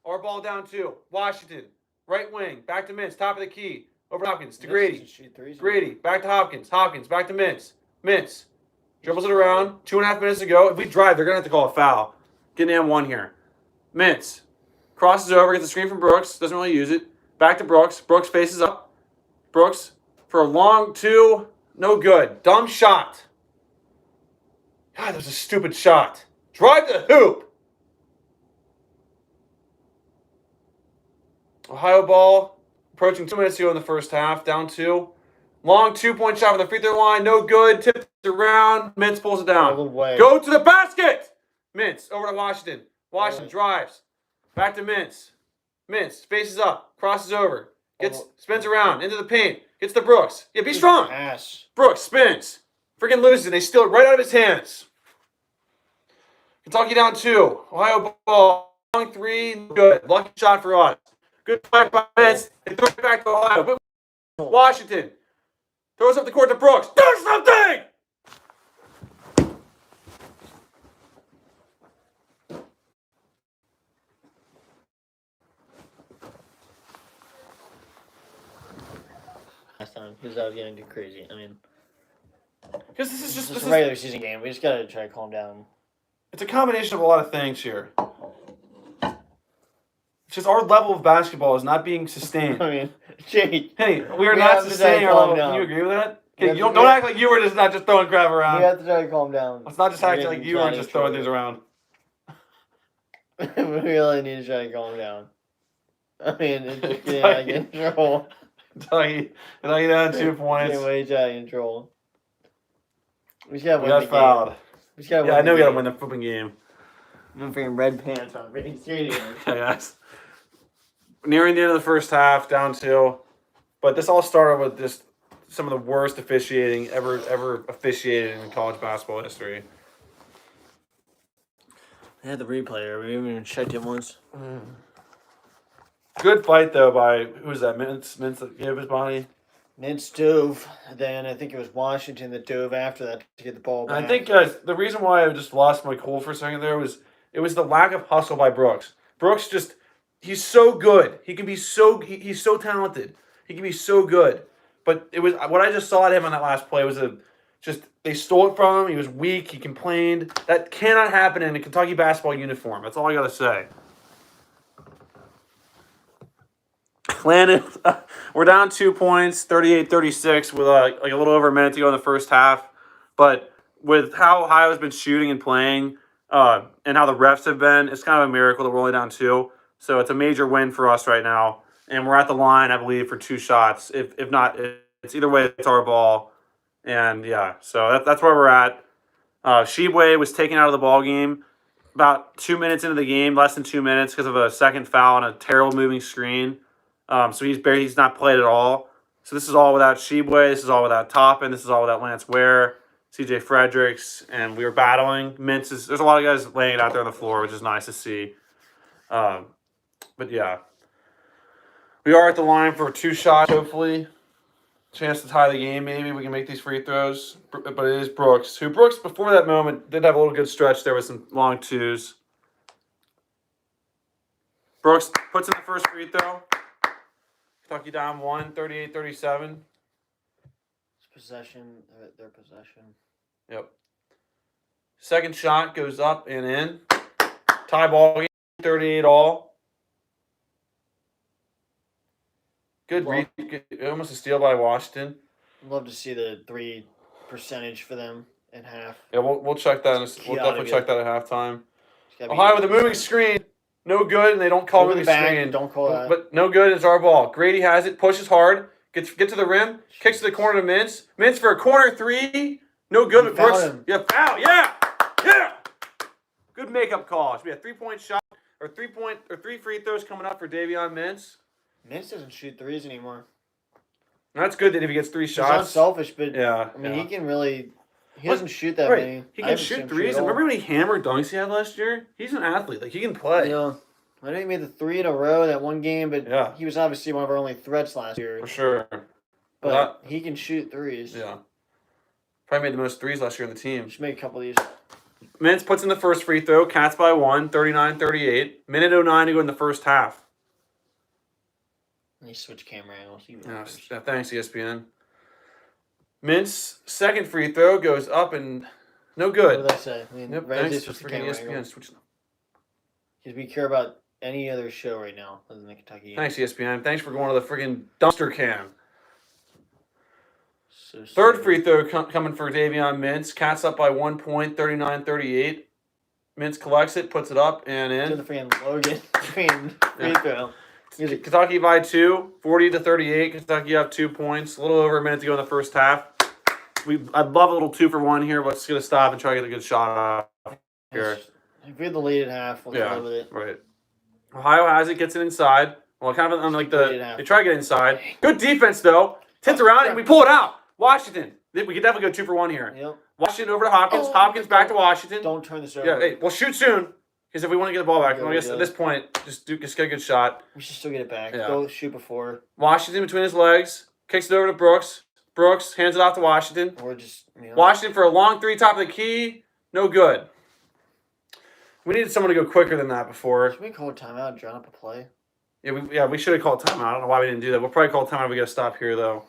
Our ball down 2. Washington. Right wing. Back to Mintz. Top of the key. Over to Hopkins. To Grady. Grady. Back to Hopkins. Hopkins. Back to Mintz. Mintz. Dribbles it around. 2.5 minutes to go. If we drive, they're going to have to call a foul. Getting and one here. Mintz crosses over, gets a screen from Brooks. Doesn't really use it. Back to Brooks. Brooks faces up. Brooks for a long two. No good. Dumb shot. God, that was a stupid shot. Drive the hoop. Ohio ball. Approaching 2 minutes to go in the first half. Down 2. Long 2-point shot from the free throw line. No good. Tipped around. Mintz pulls it down.
All the way.
Go to the basket. Mintz over to Washington. Washington drives. Back to Mintz. Mintz faces up. Crosses over. Spins around. Into the paint. Gets to Brooks. Yeah, be strong.
Ass.
Brooks spins. Freaking loses. They steal it right out of his hands. Kentucky down 2. Ohio ball. Long 3. Good. Lucky shot for us. Good play by Mintz. They throw it back to Ohio. But Washington throws up the court to Brooks. Do something!
Last time because I was getting too crazy. I mean,
Because this is
it's a regular season game. We just gotta try to calm down.
It's a combination of a lot of things here. It's just our level of basketball is not being sustained.
I mean, Jake.
Hey, we are
We
not
have to
sustaining
try
our
to
level.
calm
Can you
down.
agree with that?
We
Okay,
have
you
to-
don't act like you were just not just throwing crap
We
around.
have to try to calm down.
Let's not just
We
act
really
like
need
you
to
weren't
try
just
to
throwing
control
things around.
We really need to try to calm down. I mean, it's just getting out of control.
Kentucky down 2 points.
Getting way too out of control. We just gotta
We
win
got
the
fouled.
game. We just gotta
Yeah,
win
I know we
the
gotta
game.
win the flipping game.
I'm freaking red pants on freaking stadium.
Okay, guys. Nearing the end of the first half, down 2. But this all started with just some of the worst officiating ever officiated in college basketball history.
I had the replay. We haven't even checked it once.
Good fight though by who was that? Mintz that gave his body.
Mintz dove. Then I think it was Washington that dove after that to get the ball
And
back.
I think guys, the reason why I just lost my cool for a second there was it was the lack of hustle by Brooks. Brooks just he's so good. He can be so he's so talented. He can be so good. But it was what I just saw at him on that last play was they stole it from him. He was weak. He complained. That cannot happen in a Kentucky basketball uniform. That's all I gotta say. Landon, we're down 2 points, 38-36, with like a little over a minute to go in the first half. But with how Ohio's been shooting and playing, and how the refs have been, it's kind of a miracle that we're only down 2. So it's a major win for us right now. And we're at the line, I believe, for 2 shots. If not, it's either way, it's our ball. And yeah, so that's where we're at. Shibwe was taken out of the ball game about 2 minutes into the game, less than 2 minutes, because of a second foul and a terrible moving screen. So he's not played at all. So this is all without Shibwe. This is all without Toppin. This is all without Lance Ware, C.J. Fredericks, and we were battling. There's a lot of guys laying it out there on the floor, which is nice to see. But yeah, we are at the line for 2 shots, hopefully. Chance to tie the game, maybe. We can make these free throws. But it is Brooks. Brooks, before that moment, did have a little good stretch there with some long 2s. Brooks puts in the first free throw. Kentucky down 1, 38-37.
Possession, their possession.
Yep. Second shot goes up and in. Tie ball game, 38 all. Good read. Almost a steal by Washington.
Love to see the 3 percentage for them in half.
Yeah, we'll check that. We'll
Gotta
definitely
be
check that at halftime.
It's gotta be
Ohio with a moving screen. No good, and they don't call
Over the
moving
back,
screen.
don't call that.
But no good. It's our ball. Grady has it. Pushes hard. Gets to the rim. Kicks to the corner to Mintz. Mintz for a corner 3. No good.
You
But Brooks.
fouled him.
Yeah, foul. Yeah. Good makeup call. Should be a 3-point shot or 3 free throws coming up for Davion Mintz.
Mintz doesn't shoot 3s anymore.
And that's good that if he gets 3
He's
shots.
unselfish, but
Yeah.
I mean,
yeah.
he can really. He
What?
doesn't shoot that
Right.
many.
He
I
can
haven't seen
shoot
him
3s.
at all.
Remember when he hammered dunks he had last year? He's an athlete. Like he can play.
Yeah. I know he made the 3 in a row that one game, but
Yeah.
he was obviously one of our only threats last year.
For sure.
But he can shoot 3s.
Yeah. Probably made the most 3s last year on the team.
Should make a couple of these.
Mintz puts in the first free throw. Cats by 1, 39-38. Minute 09 to go in the first half.
And he switched camera angles.
Yeah, thanks, ESPN. Mintz, second free throw goes up and no
What
good.
did I say? I mean,
Yep,
Ramsey
thanks.
switched
Just
the
freaking
camera
ESPN
angle.
switching.
Because we care about any other show right now other than the Kentucky game.
Thanks, ESPN. Thanks for going to the freaking dumpster can.
So
Third
stupid.
free throw coming for Davion Mintz. Cats up by 1 point, 39-38. Mintz collects it, puts it up, and
To the
in.
fan Logan. Free throw.
Kentucky by 2, 40-38. Kentucky up 2 points. A little over a minute to go in the first half. I'd love a little 2-for-1 here, but it's going to stop and try to get a good shot off here.
If we had the lead at half, we'll
Yeah,
play with it.
right. Ohio has it, gets it inside. Well, kind of on like they try to get inside. Good defense though. Tipped around and we pull it out. Washington. We could definitely go 2-for-1 here.
Yep.
Washington over to Hopkins. Hopkins back to Washington.
Don't turn this over.
Yeah, hey, we'll shoot soon. Because if we want to get the ball back,
Yeah,
I guess
we
at
do.
this point, just get a good shot.
We should still get it back.
Yeah.
Go shoot before.
Washington between his legs. Kicks it over to Brooks. Brooks hands it off to Washington.
Or just,
Washington for a long three, top of the key. No good. We needed someone to go quicker than that before.
Should we call a timeout and draw up a play?
Yeah, we should have called timeout. I don't know why we didn't do that. We'll probably call timeout if we got to stop here, though.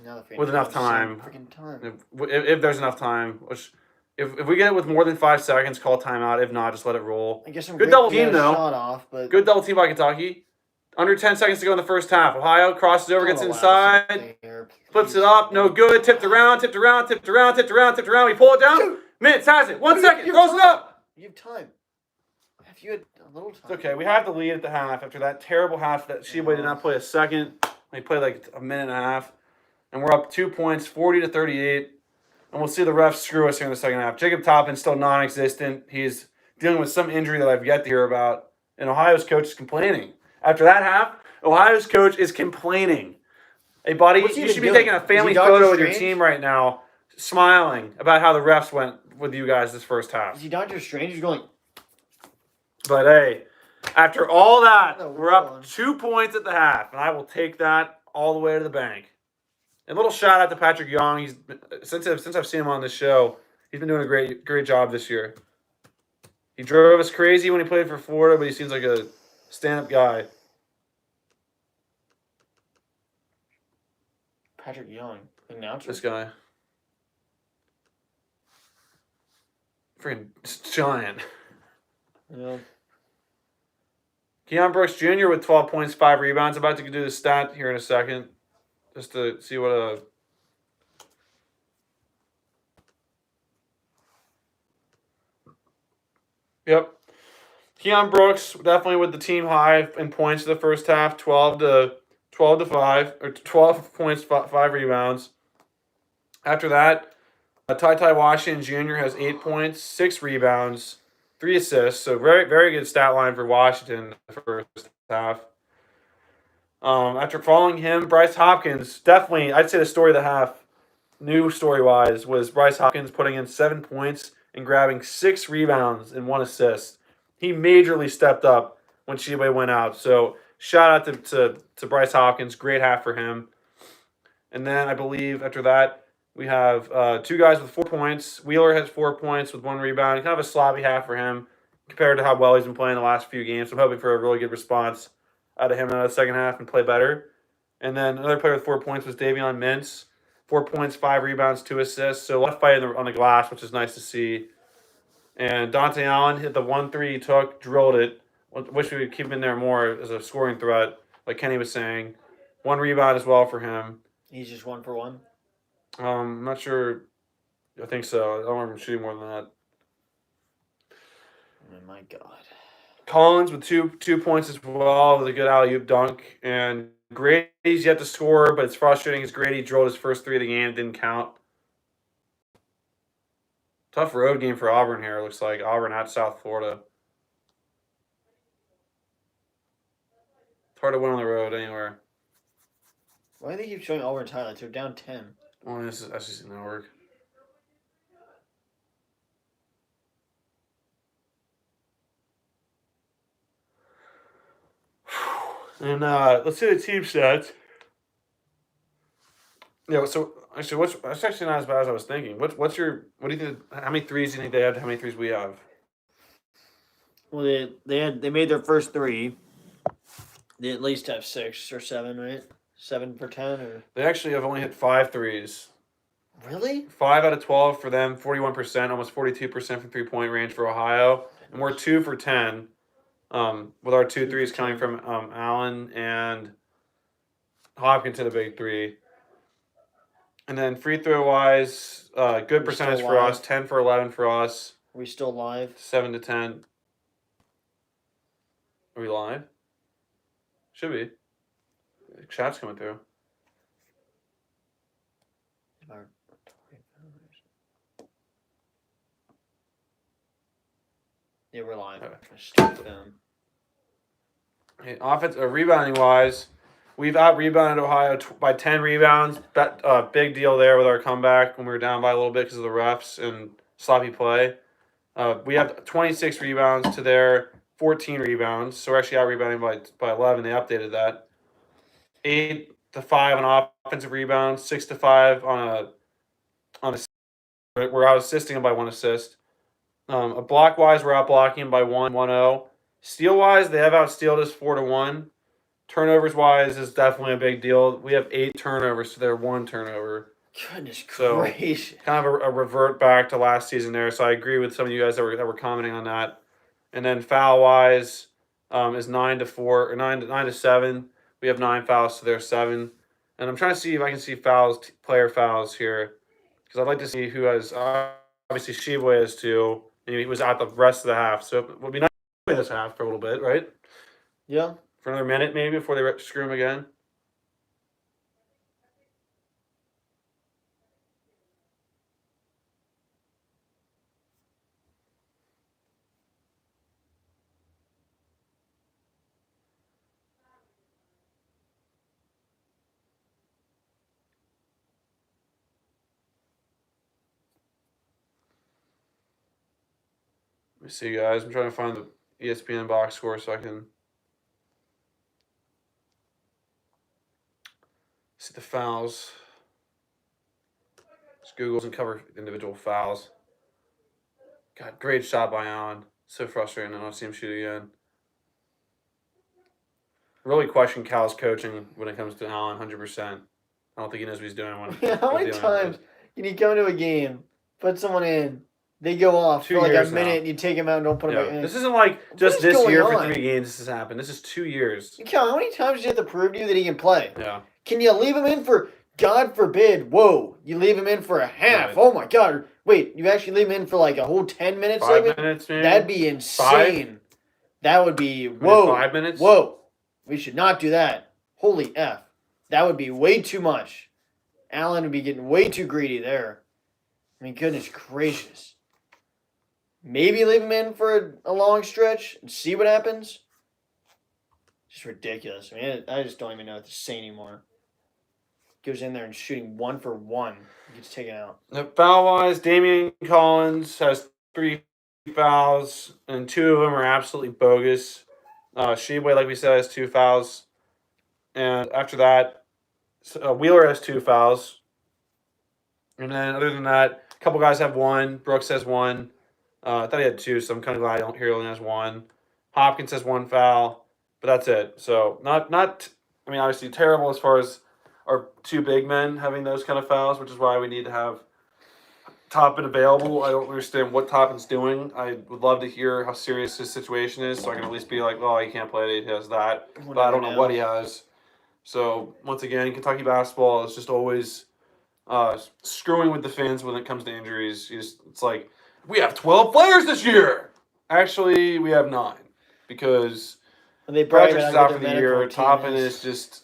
Now the fan
With enough
knows the same
time.
Freaking time.
If there's enough time. Which, if we get it with more than 5 seconds, call timeout. If not, just let it roll.
I guess I'm
Good
great
double
to get
team,
a
though.
Shot off, but
Good double team by Kentucky. Under 10 seconds to go in the first half. Ohio crosses over, gets inside. Flips it up, no good. Tipped around. We pull it down. Mintz has it. 1 second. Throws it up.
You have time. If you had a little time.
It's okay. We have the lead at the half after that terrible half that Sheboy did not play a second. He played like a minute and a half. And we're up 2 points, 40-38. And we'll see the refs screw us here in the second half. Jacob Toppin's still non-existent. He's dealing with some injury that I've yet to hear about. And Ohio's coach is complaining. After that half, Ohio's coach is complaining. Hey, buddy,
What's he
you
even
should be
doing?
taking a family
Is he Dr.
photo with your
Strange?
team right now, smiling about how the refs went with you guys this first half.
Is he Dr. Strange? He's going,
But hey, after all that,
No,
we're up 2 points at the half, and I will take that all the way to the bank. And a little shout out to Patrick Young. He's since I've seen him on this show, he's been doing a great job this year. He drove us crazy when he played for Florida, but he seems like a stand-up guy.
Patrick Young, announcer.
This guy, freaking giant.
Yeah.
Keon Brooks Jr. with 12 points, 5 rebounds. About to do the stat here in a second, just to see what Yep. Keon Brooks definitely with the team high in points in the first half, 12 to 5, or 12 points, 5 rebounds. After that, Ty Washington Jr. has 8 points, 6 rebounds, 3 assists. So very, very good stat line for Washington in the first half. After following him, Bryce Hopkins, definitely, I'd say the story of the half, new story-wise, was Bryce Hopkins putting in 7 points and grabbing 6 rebounds and 1 assist. He majorly stepped up when Sheboy went out. So shout out to Bryce Hopkins. Great half for him. And then I believe after that, we have 2 guys with 4 points. Wheeler has 4 points with 1 rebound. Kind of a sloppy half for him compared to how well he's been playing the last few games. So I'm hoping for a really good response out of him in the second half and play better. And then another player with 4 points was Davion Mintz. 4 points, 5 rebounds, 2 assists. So a lot of fight on the glass, which is nice to see. And Dante Allen hit the 1-3 he took, drilled it. Wish we would keep him in there more as a scoring threat, like Kenny was saying. 1 rebound as well for him.
He's just 1 for 1.
I'm not sure. I think so. I don't remember him shooting more than that.
Oh my God.
Collins with two points as well with a good alley-oop dunk. And Grady's yet to score, but it's frustrating because Grady drilled his first 3 of the game. Didn't count. Tough road game for Auburn here. Looks like Auburn at South Florida. It's hard to win on the road anywhere.
Why do they keep showing Auburn's highlights? They're down 10.
Well, this is SEC Network. And let's see the team stats. Yeah, so actually, that's actually not as bad as I was thinking. What do you think? How many threes do you think they have? How many threes we have?
Well, they made their first 3. They at least have 6 or 7, right? 7 for 10, or
They actually have only hit 5 threes.
really?
5 out of 12 for them, 41%, almost 42% from 3-point range for Ohio, and we're 2 for 10. With our 2 threes coming from Allen and Hopkins to the big three. And then free throw wise, good percentage for us. 10 for 11 for us.
Are we still live?
7 to 10. Are we live? Should be. Chat's coming through.
Yeah, we're live.
Okay, rebounding wise, we've out rebounded Ohio by 10 rebounds. Big deal there with our comeback when we were down by a little bit because of the refs and sloppy play. We have 26 rebounds to their 14 rebounds, so we're actually out rebounding by 11. They updated that. 8 to 5 on offensive rebounds, 6 to 5 on a. We're out assisting them by 1 assist. Block wise, we're out blocking by 1-0. Steal wise, they have outstealed us 4-1. Turnovers wise is definitely a big deal. We have 8 turnovers to their 1 turnover.
Goodness
So
gracious.
kind of a revert back to last season there. So I agree with some of you guys that were commenting on that. And then foul wise is 9 to 4 or 9 to 7. We have 9 fouls to their 7. And I'm trying to see if I can see player fouls here, because I'd like to see who has. Obviously, Sheboy has 2, and he was out the rest of the half. So it would be nice to play this half for a little bit, right?
Yeah.
For another minute, maybe, before they screw him again. Let me see, guys. I'm trying to find the ESPN box score so I can see the fouls. Just Google doesn't cover individual fouls. God, great shot by Allen. So frustrating. I don't see him shoot again. Really question Cal's coaching when it comes to Allen, 100%. I don't think he knows what he's doing.
How many times can you come to a game, put someone in, they go off for like a minute, and you take them out and don't put them back in?
This isn't like just this year for 3 games this has happened. This is 2 years.
Cal, how many times do you have to prove to you that he can play?
Yeah.
Can you leave him in for, God forbid, you leave him in for a half?
Right.
Oh my God. Wait, you actually leave him in for like a whole 10 minutes?
5 minutes, maybe?
That'd be insane.
5?
That would be,
5 minutes?
Whoa. We should not do that. Holy F. That would be way too much. Allen would be getting way too greedy there. I mean, goodness gracious. Maybe leave him in for a long stretch and see what happens. Just ridiculous. I mean, I just don't even know what to say anymore. Goes in there and shooting 1 for 1. Gets taken out.
Foul-wise, Damian Collins has 3 fouls, and 2 of them are absolutely bogus. Sheboy, like we said, has 2 fouls. And after that, Wheeler has 2 fouls. And then other than that, a couple guys have 1. Brooks has 1. I thought he had 2, so I'm kind of glad he only has 1. Hopkins has 1 foul, but that's it. So not I mean, obviously terrible as far as our 2 big men having those kind of fouls, which is why we need to have Toppin available. I don't understand what Toppin's doing. I would love to hear how serious his situation is, so I can at least be like, well, he can't play. He has that, but I don't know what he has. So once again, Kentucky basketball is just always screwing with the fans when it comes to injuries. It's like, we have 12 players this year. Actually, we have 9 because Patrick's is out for the year. Toppin is just,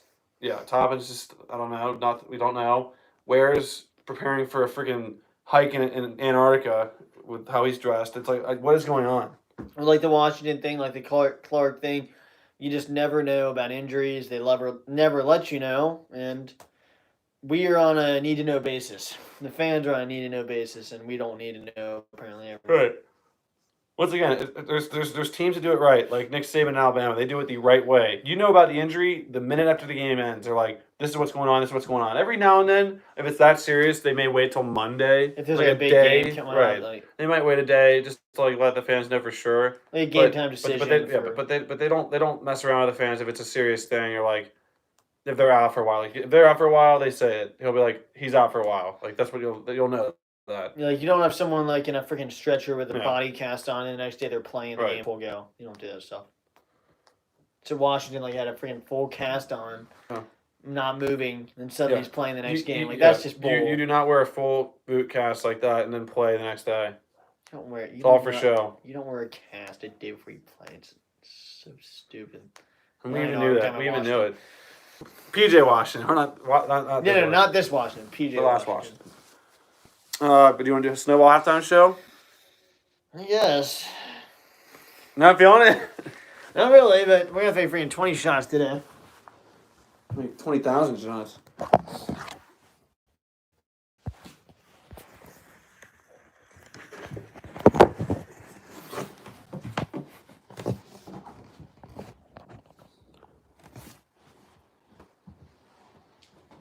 Toppin's just, I don't know. We don't know. Ware's preparing for a freaking hike in Antarctica with how he's dressed. It's like, what is going on?
Or like the Washington thing, like the Clark thing. You just never know about injuries. They never let you know. And we are on a need-to-know basis. The fans are on a need-to-know basis, and we don't need to know, apparently.
Right. Once again, there's teams that do it right, like Nick Saban in Alabama. They do it the right way. You know about the injury the minute after the game ends. They're like, this is what's going on, this is what's going on. Every now and then, if it's that serious, they may wait till Monday.
If there's like a big game coming out.
They might wait a day just to let the fans know for sure.
Like a game time decision.
But they don't mess around with the fans if it's a serious thing. You're like, if they're out for a while. Like, if they're out for a while, they say it. He'll be like, he's out for a while. Like, that's what you'll know. That.
Like, you don't have someone like in a freaking stretcher with a body cast on, and the next day they're playing the game full go. You don't do that stuff. to Washington like had a freaking full cast on, not moving, and suddenly
Yeah.
he's playing the next game. Like
Yeah,
that's just bull.
you do not wear a full boot cast like that and then play the next day.
Don't wear it.
It's all for show.
You don't wear a cast a day before you play. It's so stupid.
And
I
we even
know,
knew
every
that.
time I
We even
watched
knew it. PJ Washington. We're not
No,
this one.
not this Washington. PJ.
The last Washington. But do you want to do a snowball halftime show?
I guess.
Not feeling it?
Not really, but we're gonna take freaking 20 shots today.
Like 20,000 shots.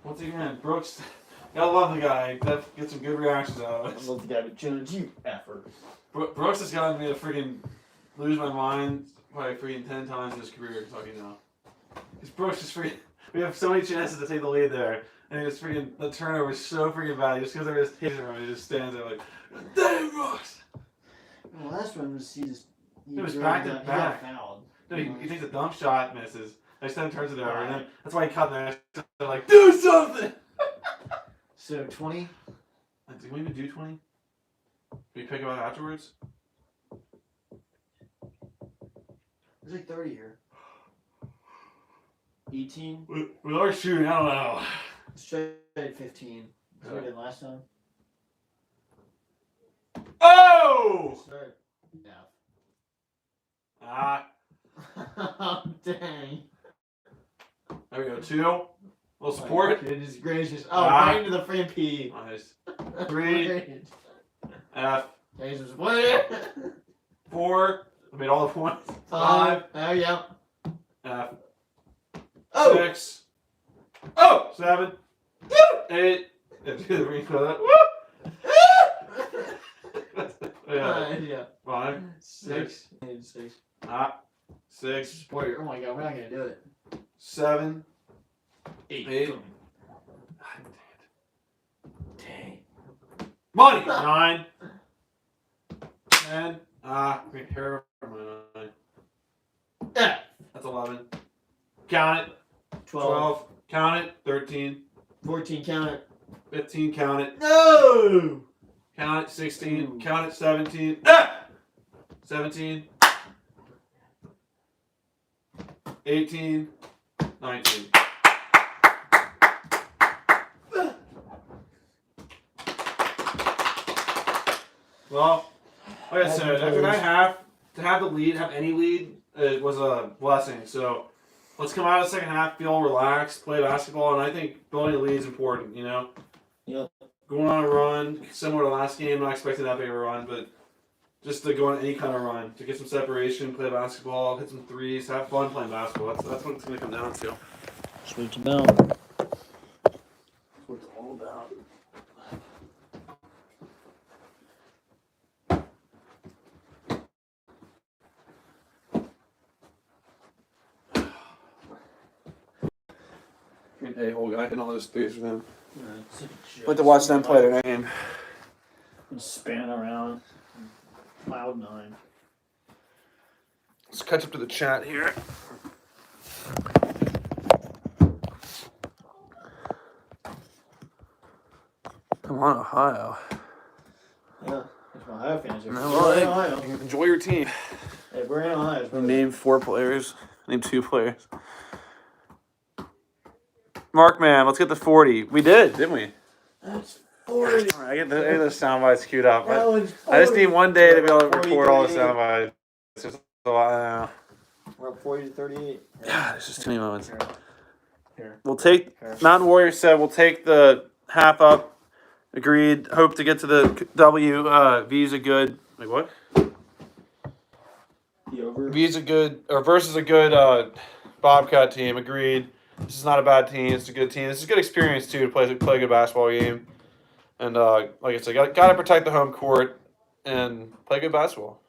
Once again, Brooks, gotta love the guy. That gets some good reactions out of it.
love the guy with Jones, you effort.
Brooks has gotten me to freaking lose my mind probably freaking 10 times in his career at Kentucky now. Because Brooks just freaking, we have so many chances to take the lead there, and it's freaking, the turnover is so freaking bad. Just because they're just hitting him, he just stands there like, damn Brooks!
The last one was he just.
It was back to back.
Fouled.
No, he takes a dump shot, misses. Next time turns it over, and then that's why he cut there. They're like, do something!
So 20?
Did we even do 20? Did we pick about afterwards?
There's like 30 here. 18?
We are shooting, I don't know.
Let's try at 15. That's what we did last time.
Oh!
Start. Yeah.
Ah,
Dang.
there we go, 2. Little support.
Goodness gracious. Oh,
Ah.
right into the free P.
Nice. 3. F.
Jesus, what?
4. I made all the points. 5.
5. Oh, yeah.
F.
Oh!
6. Oh! 7. 8.
Yeah.
5.
6. 6.
Ah. 6.
Support. Oh my god, we're not gonna do it.
7.
8.
8.
Boom. Dang.
Money! 9. 10. Here are my 9.
Yeah.
That's 11. Count it. 12. Count it. 13.
14, count it.
15. Count it.
No!
Count it. 16.
Ooh.
Count it. 17. 17. 18. 19. Well, like I said, after that half, to have the lead, have any lead, it was a blessing. So let's come out of the second half, feel relaxed, play basketball, and I think building a lead is important, you know?
Yep.
Going on a run, similar to last game, not expecting that big of a run, but just to go on any kind of run, to get some separation, play basketball, hit some threes, have fun playing basketball. That's what it's going to come down to.
That's what it's about.
That's what it's all about. Hey, whole guy hitting all those threes for them. Like to watch them play their game.
Span around. Cloud 9.
Let's catch up to the chat here. Come on, Ohio.
Yeah, that's my Ohio fans.
No,
We're in
hey,
Ohio.
enjoy your team.
Hey, we're in Ohio.
Name 4 players. Name 2 players. Mark, man, let's get the 40. We did, didn't we?
That's 40.
I get the sound bites queued up.
That one's 40.
I just need one day to be able to
40,
record all the
38.
sound bites. It's just a lot. I don't know.
We're up 40 to 38.
Yeah, it's just too many moments.
Here.
We'll take
Here.
Mountain Warriors said we'll take the half up. Agreed. Hope to get to the W. V's good. Wait, what?
The over.
V's good or versus a good Bobcat team. Agreed. This is not a bad team. It's a good team. This is a good experience too to play a good basketball game. And like I said, got to protect the home court and play good basketball.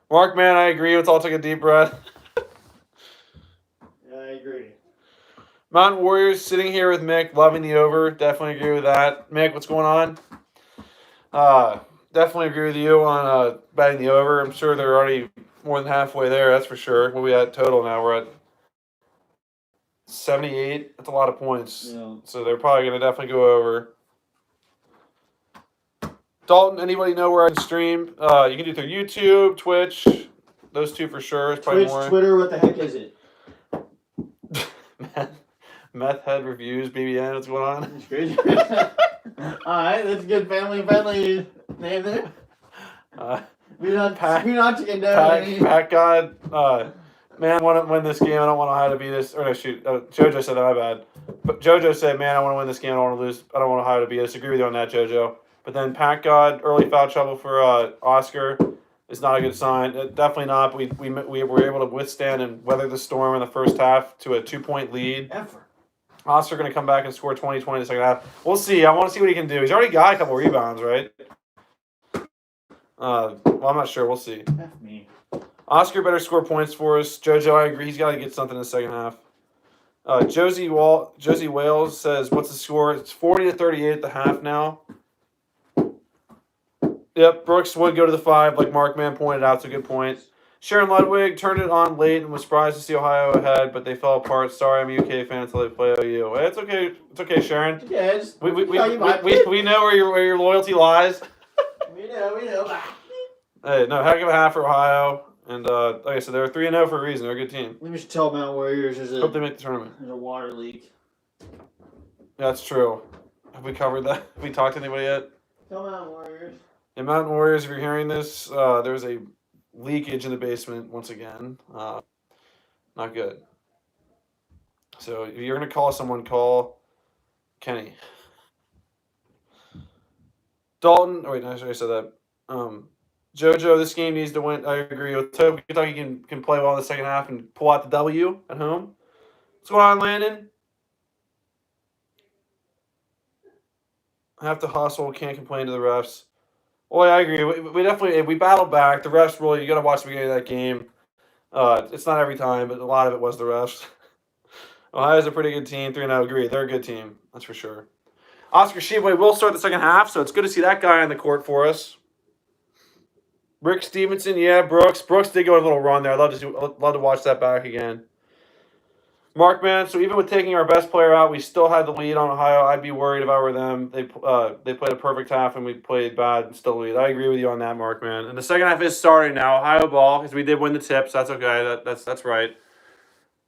Mark, man, I agree. Let's all take a deep breath.
Yeah, I agree.
Mountain Warriors sitting here with Mick, loving the over. Definitely agree with that. Mick, what's going on? Definitely agree with you on betting the over. I'm sure they're already more than halfway there, that's for sure. What we at total now? We're at 78. That's a lot of points.
Yeah.
So they're probably going to definitely go over. Dalton, anybody know where I can stream? You can do through YouTube, Twitch. Those two for sure. It's probably
Twitch,
more.
Twitter, what the heck is it?
Meth Head Reviews, BBN, what's going on?
It's crazy. Alright, that's a good family name there. We're not chicken down.
Pat God, man, I want to win this game. I don't want to know how to beat this. Or no, shoot, JoJo said that, my bad. But JoJo said, man, I want to win this game. I don't want to lose. I don't want to know how to beat this. Agree with you on that, JoJo. But then Pat God, early foul trouble for Oscar is not a good sign. Definitely not. But we were able to withstand and weather the storm in the first half to a 2-point lead. Oscar going to come back and score 20 in the second half. We'll see. I want to see what he can do. He's already got a couple rebounds, right? Well, I'm not sure. We'll see.
F me.
Oscar better score points for us. JoJo, I agree. He's got to get something in the second half. Josie Wales says, what's the score? It's 40-38 at the half now. Yep, Brooks would go to the 5, like Markman pointed out. It's a good point. Sharon Ludwig turned it on late and was surprised to see Ohio ahead, but they fell apart. Sorry, I'm a UK fan until they play OU. Hey, it's okay. It's okay, Sharon.
Yeah,
we know where your loyalty lies.
We know.
Hey, no, heck of a half for Ohio. And like I said, they're 3-0 for a reason. They're a good team.
We should tell Mount Warriors
Hope they make the tournament.
there's a water leak.
That's true. Have we covered that? Have we talked to anybody yet?
Tell Mount Warriors.
The Mountain Warriors, if you're hearing this, there's a leakage in the basement once again. Not good. So if you're going to call someone, call Kenny. Dalton, oh wait, no, I said that. JoJo, this game needs to win. I agree with Toby. Kentucky can play well in the second half and pull out the W at home. What's going on, Landon? I have to hustle. Can't complain to the refs. Well, I agree. We definitely we battled back. The refs really, you got to watch the beginning of that game. It's not every time, but a lot of it was the refs. Ohio's a pretty good team. 3-0, agree. They're a good team. That's for sure. Oscar Tshiebwe will start the second half, so it's good to see that guy on the court for us. Rick Stevenson, yeah, Brooks. Brooks did go on a little run there. I'd love to watch that back again. Markman, so even with taking our best player out, we still had the lead on Ohio. I'd be worried if I were them. They played a perfect half and we played bad and still lead. I agree with you on that, Markman. And the second half is starting now. Ohio ball, because we did win the tip, so that's okay. That's right.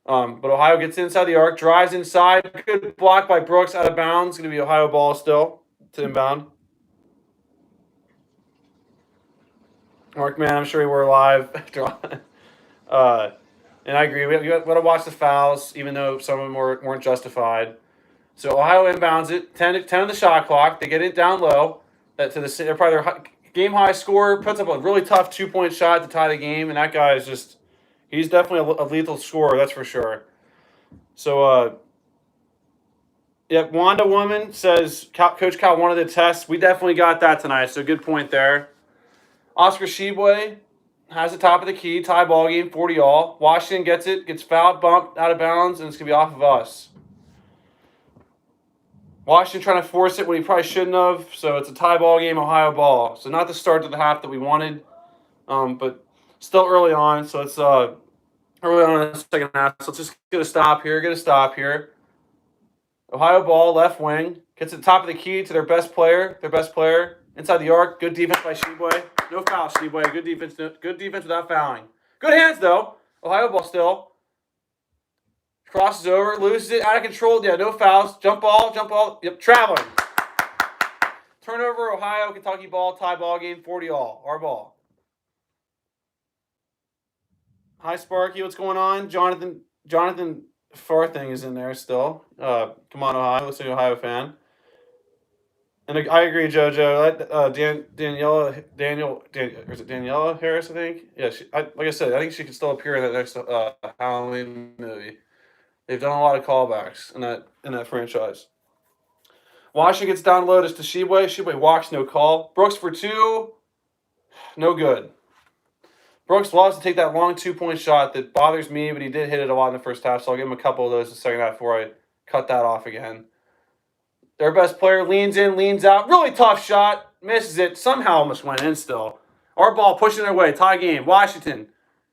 But Ohio gets inside the arc, drives inside. Good block by Brooks out of bounds. Going to be Ohio ball still to inbound. Markman, I'm sure we were live. And I agree. We got to watch the fouls, even though some of them weren't justified. So Ohio inbounds it. 10 on the shot clock. They get it down low. They're probably their game high scorer. Puts up a really tough 2-point shot to tie the game. And that guy is he's definitely a lethal scorer. That's for sure. So, Wanda Woman says Coach Cal wanted the test. We definitely got that tonight. So good point there. Oscar Tshiebwe has the top of the key, tie ball game, 40-all. Washington gets it, gets fouled, bumped, out of bounds, and it's going to be off of us. Washington trying to force it when he probably shouldn't have, so it's a tie ball game, Ohio ball. So not the start to the half that we wanted, but still early on, so it's early on in the second half. So let's just get a stop here. Ohio ball, left wing, gets at the top of the key to their best player, inside the arc. Good defense by Tshiebwe. No foul, Tshiebwe. Good defense without fouling. Good hands, though. Ohio ball still. Crosses over, loses it, out of control. Yeah, no fouls. Jump ball. Yep, traveling. Turnover, Ohio, Kentucky ball, tie ball game, 40-all. Our ball. Hi, Sparky. What's going on? Jonathan Farthing is in there still. Come on, Ohio. Looks like an Ohio fan. And I agree, JoJo. Is it Daniela Harris, I think? Yeah, like I said, I think she could still appear in that next Halloween movie. They've done a lot of callbacks in that franchise. Washington gets down low to Tshiebwe. Tshiebwe walks, no call. Brooks for 2, no good. Brooks loves to take that long 2-point shot that bothers me, but he did hit it a lot in the first half, so I'll give him a couple of those in the second half before I cut that off again. Their best player leans in, leans out. Really tough shot. Misses it. Somehow almost went in still. Our ball pushing their way. Tie game. Washington.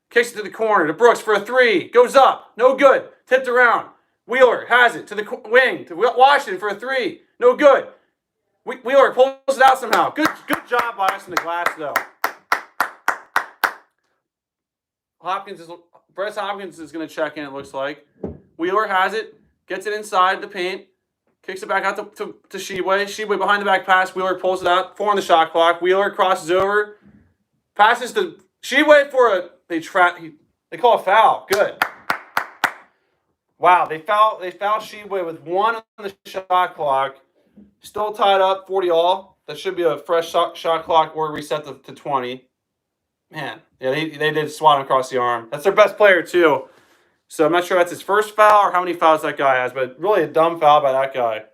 Kicks it to the corner to Brooks for a three. Goes up. No good. Tipped around. Wheeler has it to the wing to Washington for a three. No good. Wheeler pulls it out somehow. Good job by us in the glass, though. Bryce Hopkins is going to check in, it looks like. Wheeler has it. Gets it inside the paint. Kicks it back out to Shibwe. Shibwe behind the back pass. Wheeler pulls it out. 4 on the shot clock. Wheeler crosses over. Passes to Shibwe for a... They call a foul. Good. Wow, they foul Shibwe with 1 on the shot clock. Still tied up, 40 all. That should be a fresh shot clock or reset to 20. Man, yeah, they did swat him across the arm. That's their best player, too. So I'm not sure that's his first foul or how many fouls that guy has, but really a dumb foul by that guy.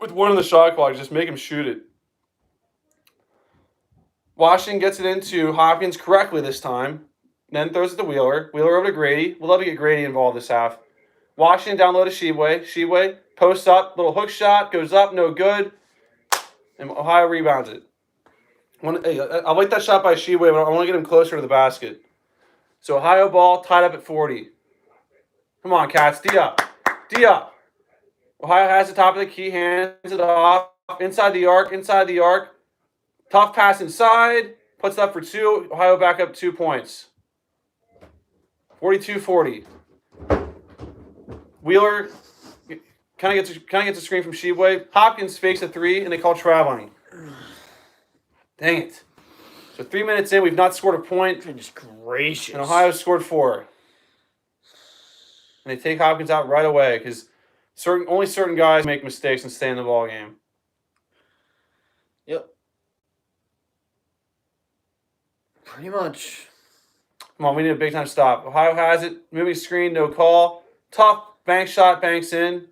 With 1 on the shot clock, just make him shoot it. Washington gets it into Hopkins correctly this time. Then throws it to Wheeler. Wheeler over to Grady. We'll love to get Grady involved this half. Washington down low to Shibwe. Shibwe posts up, little hook shot, goes up, no good. And Ohio rebounds it. I like that shot by Shibwe, but I want to get him closer to the basket. So Ohio ball tied up at 40. Come on, Cats. D up. Ohio has the top of the key, hands it off. Inside the arc. Tough pass inside. Puts it up for 2. Ohio back up 2 points. 42-40. Wheeler kind of gets a screen from Shibwe. Hopkins fakes a 3, and they call traveling. Dang it. So 3 minutes in, we've not scored a point.
Goodness gracious.
And Ohio scored 4. And they take Hopkins out right away because only certain guys make mistakes and stay in the ball game.
Yep. Pretty much.
Come on, we need a big time stop. Ohio has it. Moving screen, no call. Tough bank shot, banks in. And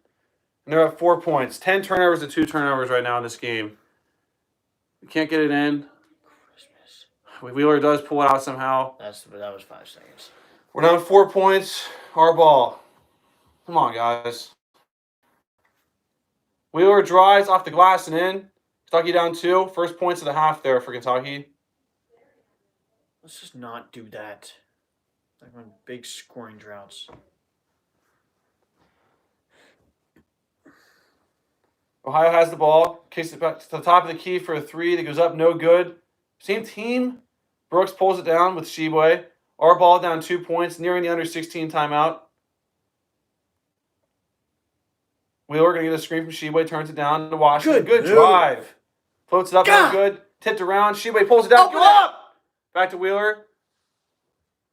they're at 4 points. 10 turnovers to 2 turnovers right now in this game. We can't get it in. Wheeler does pull it out somehow.
That was 5 seconds.
We're down 4 points. Our ball. Come on, guys. Wheeler drives off the glass and in. Kentucky down 2. First points of the half there for Kentucky.
Let's just not do that. Like on big scoring droughts.
Ohio has the ball. Kicks it back to the top of the key for a 3 that goes up, no good. Same team. Brooks pulls it down with Shibwe. Our ball down 2 points, nearing the under 16 timeout. Wheeler going to get a screen from Shibwe, turns it down to Washington. Good drive. Floats it up, no good. Tipped around. Shibwe pulls it down. Go up! Back to Wheeler.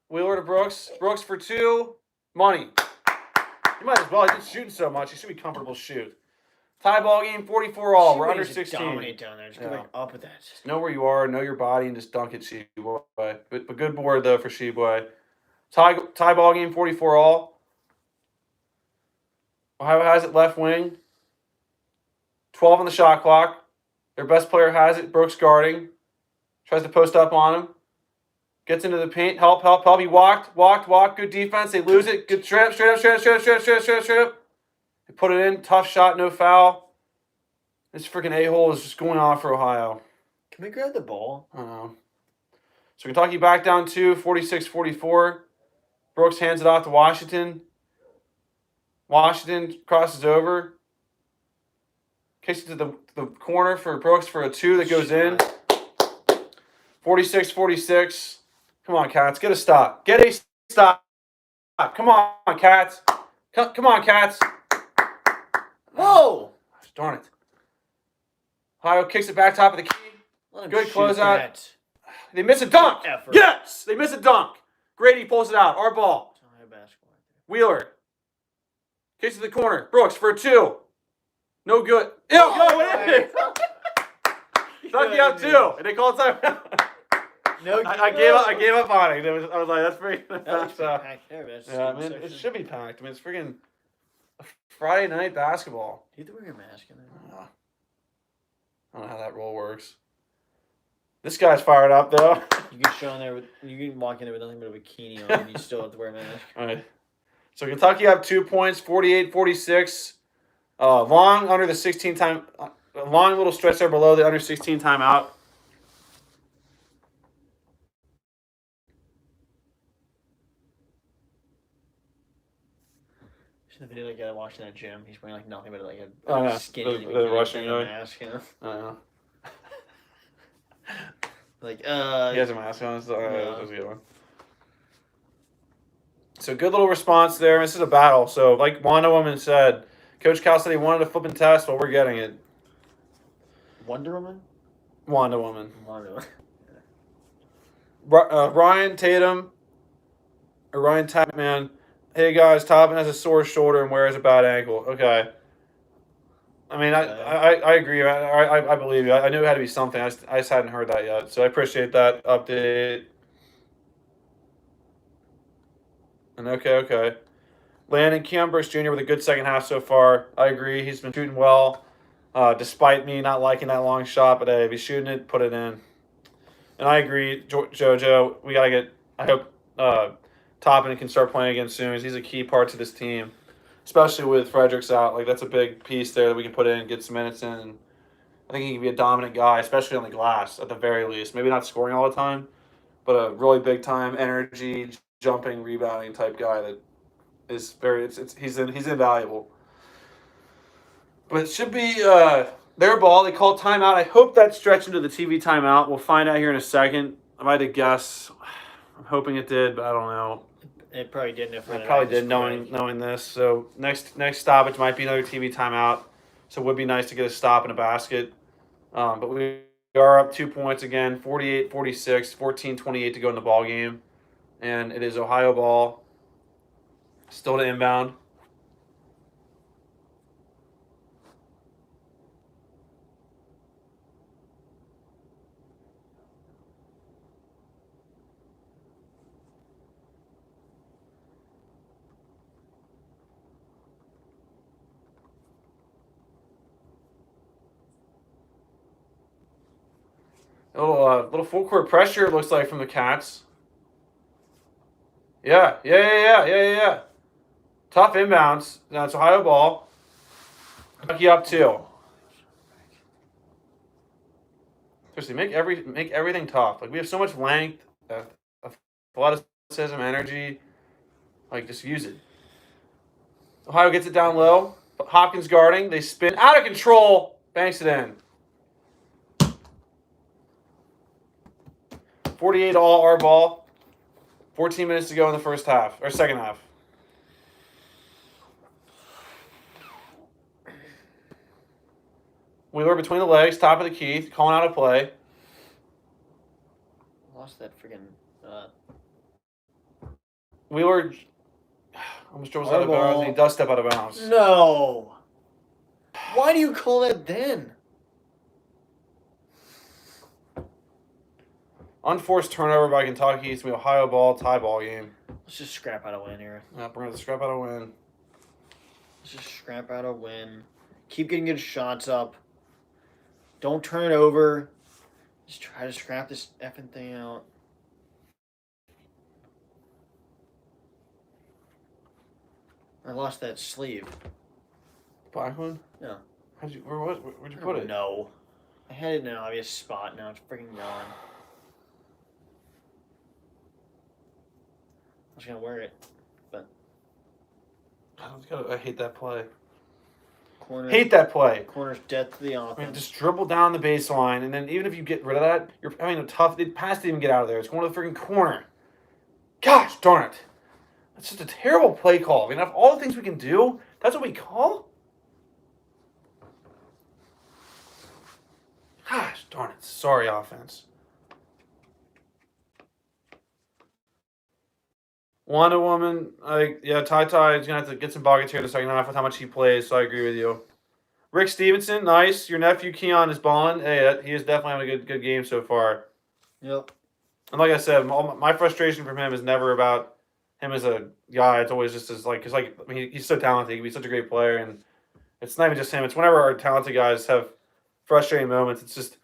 Wheeler to Brooks. Brooks for 2. Money. You might as well. He's shooting so much. He should be comfortable to shoot. Tie ball game, 44 all. We're under 16.
Dominate down there. Just go back up with that.
Just know where you are, know your body, and just dunk it, Shibwe. But good board, though, for Shibwe. Tie ball game, 44 all. Ohio has it left wing. 12 on the shot clock. Their best player has it. Brooks guarding. Tries to post up on him. Gets into the paint. Help. He walked. Good defense. They lose it. Good straight up. They put it in. Tough shot. No foul. This freaking a-hole is just going off for Ohio.
Can we grab the ball?
I don't know. So Kentucky back down 2, 46-44. Brooks hands it off to Washington. Washington crosses over. Kicks it to the corner for Brooks for a 2 that goes in. 46-46. Come on, Cats. Get a stop. Come on, Cats. Come on, Cats.
Whoa!
Darn it. Ohio kicks it back top of the key. Good closeout. They miss a dunk.
Effort.
Yes! They miss a dunk. Grady pulls it out. Our ball. Wheeler. Kicks to the corner. Brooks for a 2. No good. It is. Kentucky out 2. And they call it time.
No,
I gave up on it. I was like, that's pretty fast. Yeah, I mean, it should be packed. I mean, it's freaking Friday night basketball.
Do you have to wear your mask in there?
I don't know how that rule works. This guy's fired up, though.
You can walk in there with nothing but a bikini on, and you still have to wear a mask.
All right. So Kentucky up 2 points, 48-46. Long under the 16 time. A long little stretch there below the under 16 timeout.
The video like guy watching that gym, he's wearing like nothing but like a
Oh, yeah.
skinny
The Russian
and a
guy.
mask, you know?
I
Like
He has a mask on. So,
Yeah.
that was a good one. So good little response there. This is a battle. So like Wanda Woman said, Coach Cal said he wanted a flipping test. Well, we're getting it.
Wonder Woman.
Wanda Woman.
Wonder Woman.
Ryan Tatum or Ryan Tapman. Hey guys, Toppin has a sore shoulder and wears a bad ankle. Okay. I mean, I agree. I believe you. I knew it had to be something. I just hadn't heard that yet. So I appreciate that update. And okay. Landon Cambrus Jr. with a good second half so far. I agree. He's been shooting well, despite me not liking that long shot. But hey, if he's shooting it, put it in. And I agree, JoJo. We gotta get. I hope Toppin can start playing again soon. He's a key part to this team, especially with Fredericks out. Like that's a big piece there that we can put in, get some minutes in. And I think he can be a dominant guy, especially on the glass at the very least. Maybe not scoring all the time, but a really big time energy, jumping, rebounding type guy that is very. He's invaluable. But it should be their ball. They called timeout. I hope that stretched into the TV timeout. We'll find out here in a second. I might have guessed. I'm hoping it did, but I don't know.
It probably didn't. If
It probably did, knowing this. So next stoppage might be another TV timeout. So it would be nice to get a stop and a basket. But we are up 2 points again, 48-46, 14-28 to go in the ball game. And it is Ohio ball. Still to inbound. Little full court pressure, it looks like, from the Cats. Yeah. Tough inbounds. Now it's Ohio ball. Kentucky up 2. Seriously, make everything tough. Like we have so much length, athleticism, energy. Like just use it. Ohio gets it down low. Hopkins guarding. They spin out of control. Banks it in. 48 all our ball. 14 minutes to go in the first half or second half. Wheeler between the legs, top of the key, calling out a play.
Lost that friggin'.
Wheeler almost dribbles out of bounds, and he does step out of bounds.
No. Why do you call that then?
Unforced turnover by Kentucky. It's going to be Ohio ball, tie ball game.
Let's just scrap out a win here.
Yep, we're going to scrap out a win.
Let's just scrap out a win. Keep getting good shots up. Don't turn it over. Just try to scrap this effing thing out. I lost that sleeve.
Black one?
Yeah.
Where'd you put it?
No. I had it in an obvious spot. Now it's freaking gone. I was going to wear it, but...
I hate that play.
Corner,
Hate that play.
Corner's death to the offense.
I mean, just dribble down the baseline, and then even if you get rid of that, you're having a tough... The pass didn't even get out of there. It's going to the freaking corner. Gosh darn it. That's just a terrible play call. I mean, of all the things we can do, that's what we call? Gosh darn it. Sorry, offense. Wonder Woman, Ty is going to have to get some buckets here in the second half with how much he plays, so I agree with you. Rick Stevenson, nice. Your nephew Keon is balling. Hey, he is definitely having a good game so far.
Yep.
And like I said, my frustration from him is never about him as a guy. It's always just as because he's so talented. He can be such a great player, and it's not even just him. It's whenever our talented guys have frustrating moments. It's just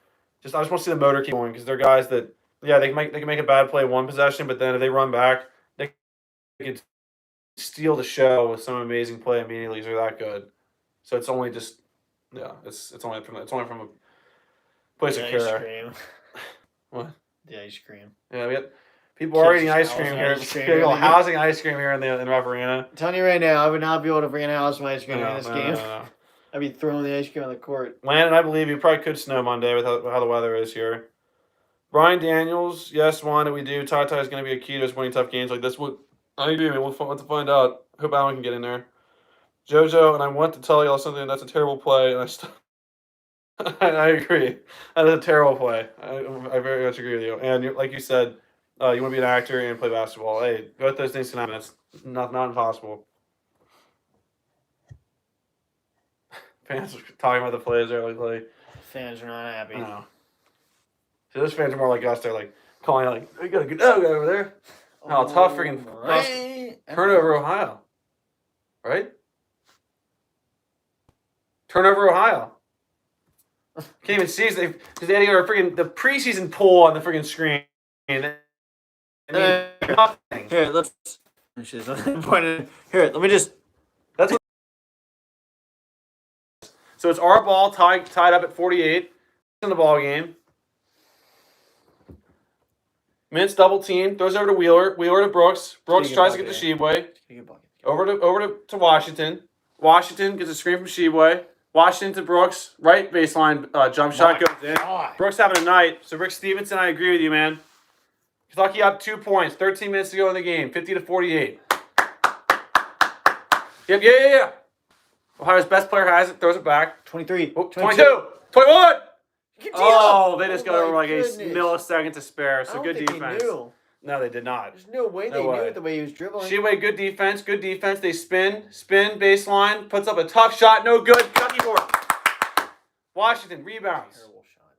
I just want to see the motor keep going because they're guys that they can make a bad play one possession, but then if they run back, they could steal the show with some amazing play immediately. They're that good. So it's only just it's only from a place of care.
Cream.
What?
The ice cream.
Yeah, People are
Kids
eating
just
ice cream
housing
here.
ice cream.
People housing ice cream here in Rough Arena.
I'm telling you right now, I would not be able to bring in a house my ice cream in this game.
No.
I'd be throwing the ice cream on the court.
Landon, I believe you probably could snow Monday with how the weather is here. Brian Daniels, yes, Wanda, we do. Tata is going to be a key to us winning tough games like this. I agree, man. We'll have to find out. Hope Allen can get in there. JoJo, and I want to tell y'all something. That's a terrible play, and I agree. That is a terrible play. I very much agree with you. And like you said, you want to be an actor and play basketball. Hey, both those things can happen. That's not impossible. Fans are talking about the plays there. Like
Fans are not happy.
I don't know. So those fans are more like us. They're like calling out, like, we got a good guy over there. Oh, tough freaking turnover, Ohio. Right? Turnover, Ohio. Can't even see because they had to go to freaking the preseason poll on the freaking screen. Nothing.
Here, let's. Here, let me just.
That's what. So it's our ball tied up at 48 in the ball game. Mintz double team, throws over to Wheeler. Wheeler to Brooks. Brooks tries to get to Sheboy. Over to Washington. Washington gets a screen from Sheboy. Washington to Brooks. Right baseline jump shot goes in. Brooks having a night. So Rick Stevenson, I agree with you, man. Kentucky up 2 points. 13 minutes to go in the game. 50-48. Yep, yeah. Ohio's best player has it. Throws it back.
23.
Oh, 22. 21. Oh, they just got over like
goodness.
a millisecond to spare.
I
So
don't
good
think
defense.
They knew.
No, they did not.
There's no way they knew it the way he was dribbling.
Sheway, good defense. They spin baseline, puts up a tough shot, no good. Kentucky board. Washington rebounds.
Terrible shot.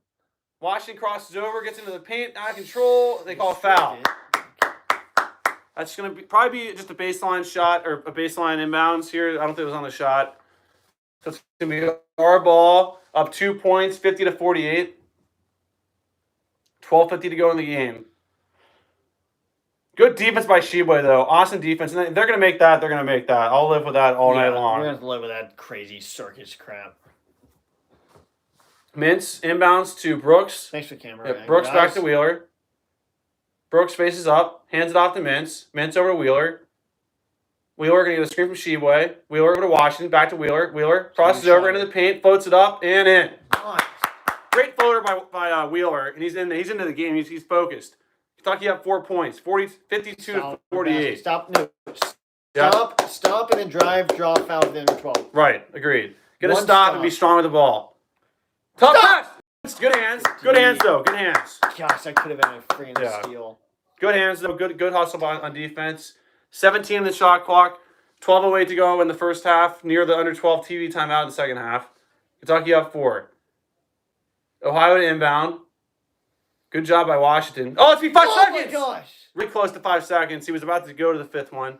Washington crosses over, gets into the paint, out of control. They call a foul. That's gonna probably be just a baseline shot or a baseline inbounds here. I don't think it was on the shot. So it's gonna be our ball up 2 points, 50-48. 12:50 to go in the game. Good defense by Sheboy, though. Awesome defense. And if they're going to make that, they're going to make that. I'll live with that all night long.
We're going to have to live with that crazy circus crap.
Mintz inbounds to Brooks.
Thanks for the camera.
Yep, Brooks back to Wheeler. Brooks faces up, hands it off to Mintz. Mintz over to Wheeler. Wheeler going to get a screen from Sheboy. Wheeler over to Washington, back to Wheeler. Wheeler crosses over into the paint, floats it up, and in.
Nice.
Great floater by Wheeler, and he's into the game. He's focused. Kentucky up 4 points, 52-48.
Stop, and then draw foul within 12.
Right, agreed. Gonna
One
stop and be strong with the ball. Tough pass! Good hands. Good hands, though. Good hands.
Gosh, that could have been a freaking steal. Good
hands, though. Good hustle on defense. 17 in the shot clock. 12:08 to go in the first half. Near the under 12 TV timeout in the second half. Kentucky up 4. Ohio to inbound. Good job by Washington. Oh, it's 5 seconds!
Oh, my gosh.
Really close to 5 seconds. He was about to go to the fifth one.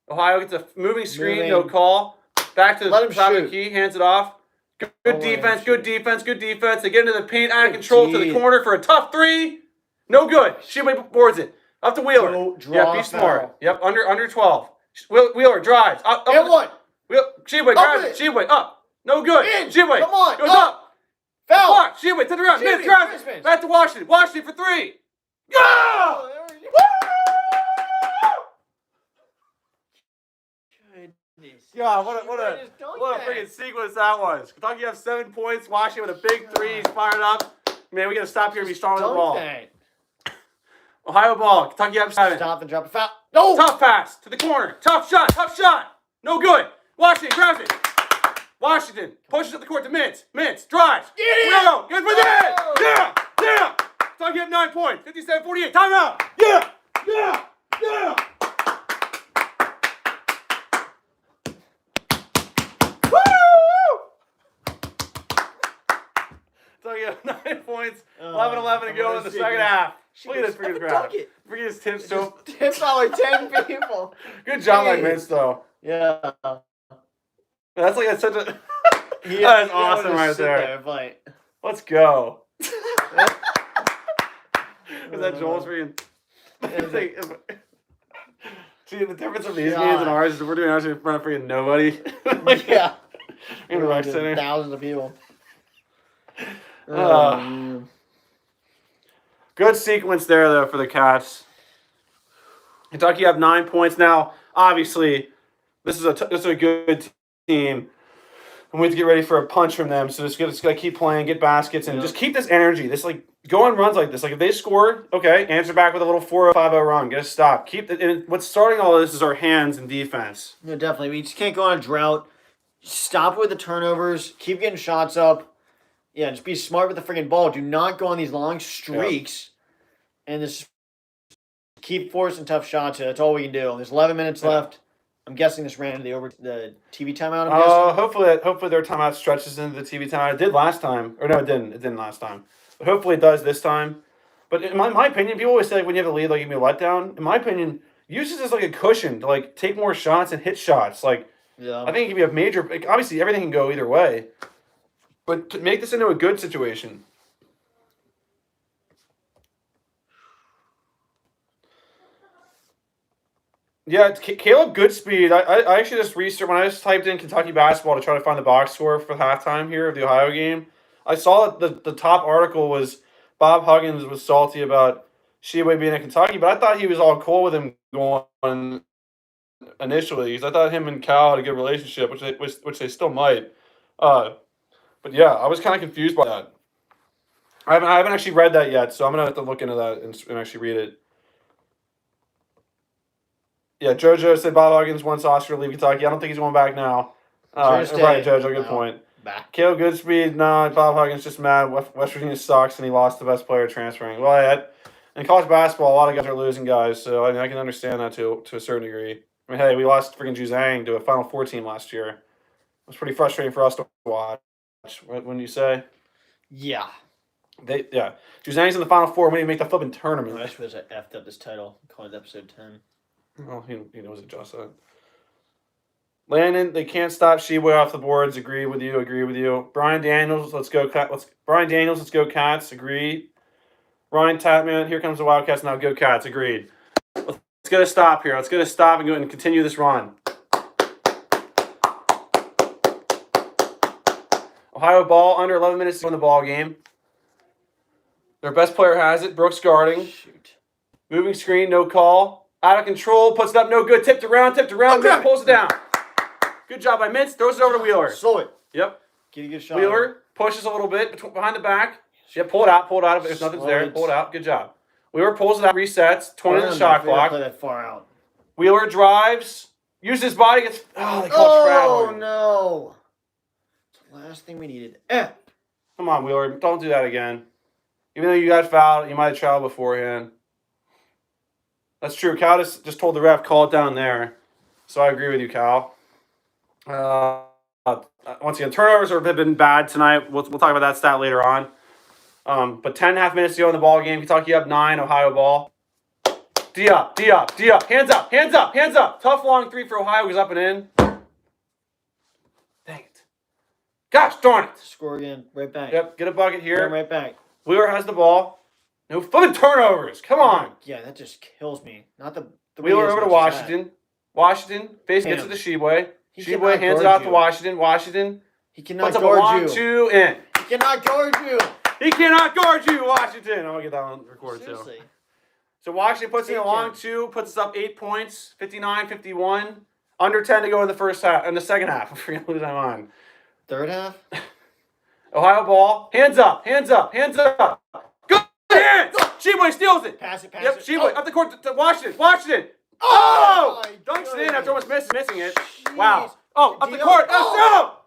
Ohio gets a moving screen, no call. Back to the top of the key, hands it off. Good defense. They get into the paint, out of control to the corner for a tough three. No good. Sheboy boards it. Up to Wheeler. Be smart. Yep, under 12. Wheeler drives. Up
and one.
Sheboy grabs it. Sheboy up. No good. Sheboy
come on.
Goes up.
Foul.
Block. Sheboy to the ground. Mid grabs it. Back to Washington. Washington for 3. Go! God, what a freaking sequence that was. Kentucky have 7 points. Washington with a big 3. He's fired up. Man, we got to stop here and be strong with the ball. Ohio ball. Kentucky up 7.
Stop and drop a foul. No!
Tough pass to the corner. Tough shot. No good. Washington grabs it. Washington pushes up the court to Mintz. Mintz drives.
Get it!
Good with it! Yeah! Kentucky up 9 points. 57-48. Timeout. Yeah! Kentucky up 9 points. 11-11 to go in the second half. Look at this freaking crowd. Look at his tips.
Tips out like 10 people.
Good job by Mintz, though.
Yeah.
That's like such a... That is awesome right there. Let's go. Was that Joel's freaking... See, the difference of these games and ours is we're doing ours in front of freaking nobody.
Yeah.
In the rec center.
Thousands of people.
Good sequence there, though, for the Cats. Kentucky have 9 points now. Obviously, this is a good team. And we have to get ready for a punch from them. So just gotta keep playing, get baskets, and just keep this energy. This go on runs like this. Like if they score, okay, answer back with a little 4-0, 5-0 run. Get a stop. Keep it. And what's starting all of this is our hands and defense.
Yeah, definitely. We just can't go on a drought. Stop with the turnovers. Keep getting shots up. Yeah, just be smart with the freaking ball. Do not go on these long streaks. And just keep forcing tough shots. That's all we can do. There's 11 minutes left. I'm guessing this ran into the TV timeout.
Hopefully their timeout stretches into the TV timeout. It did last time, or no, it didn't. It didn't last time, but hopefully it does this time. But in my opinion, people always say when you have a lead, give me a letdown. In my opinion, use this as a cushion to take more shots and hit shots. I think it can be a major. Obviously, everything can go either way, but to make this into a good situation. Yeah, Caleb Goodspeed. I actually just researched when I just typed in Kentucky basketball to try to find the box score for halftime here of the Ohio game. I saw that the top article was Bob Huggins was salty about Sheway being at Kentucky, but I thought he was all cool with him going initially because I thought him and Cal had a good relationship, which they still might. But yeah, I was kind of confused by that. I haven't actually read that yet, so I'm gonna have to look into that and actually read it. Yeah, JoJo said Bob Huggins wants Oscar to leave Kentucky. I don't think he's going back now. Right, JoJo, good point.
Back.
Caleb Goodspeed, no, Bob Huggins just mad. West Virginia sucks, and he lost the best player transferring. Well, in college basketball, a lot of guys are losing guys, so I can understand that to a certain degree. I mean, hey, we lost freaking Juzang to a Final Four team last year. It was pretty frustrating for us to watch. Wouldn't you say?
Yeah.
Juzang's in the Final Four. We didn't make the flipping tournament.
I wish I effed up this title. Call it episode 10.
Well, he knows it just that. Landon, they can't stop Sheway off the boards. Agree with you. Brian Daniels, let's go Cats. Agreed. Ryan Tapman, here comes the Wildcats now. Go Cats. Agreed. Let's get a stop here. Let's get a stop and go and continue this run. Ohio ball, under 11 minutes to win the ball game. Their best player has it. Brooks guarding.
Shoot.
Moving screen, no call. Out of control, puts it up, no good. Tipped around. Mintz pulls it down. Good job by Mintz. Throws it over to Wheeler.
Slow it.
Yep.
Get a good shot.
Wheeler pushes a little bit behind the back. Yeah, pull it out. If there's nothing's there, pull it out. Good job. Wheeler pulls it out, resets. 20 in the shot clock.
Play that far out.
Wheeler drives. Uses his body. Gets. Oh, they call traveling.
Oh no. It's the last thing we needed.
Come on, Wheeler. Don't do that again. Even though you got fouled, you might have traveled beforehand. That's true. Cal just told the ref, call it down there. So I agree with you, Cal. Once again, turnovers have been bad tonight. We'll talk about that stat later on. But 10.5 minutes to go in the ball game. Kentucky up 9, Ohio ball. D up. Hands up. Tough long three for Ohio. Goes up and in. Dang it. Gosh darn it.
Score again. Right back.
Yep, get a bucket here.
Right back.
Wheeler has the ball. No flipping turnovers. Come on.
Yeah, that just kills me. Not the
Wheeler over to Washington. Washington gets it to Sheway. Sheway hands it off to Washington. Washington.
He cannot
puts
guard
up a long
you.
2 in.
He cannot guard you.
He cannot guard you, Washington. I'm going to get that one recorded
Seriously.
too. So Washington puts in a long 2, puts us up 8 points, 59-51. Under 10 to go in the second half. I'm forgetting to lose my mind.
Third half?
Ohio ball. Hands up. Good hands. Sheway steals it.
Pass it.
Sheway up the court to Washington. Oh! Dunks it in after almost missing it.
Jeez.
Wow. Oh, up the court.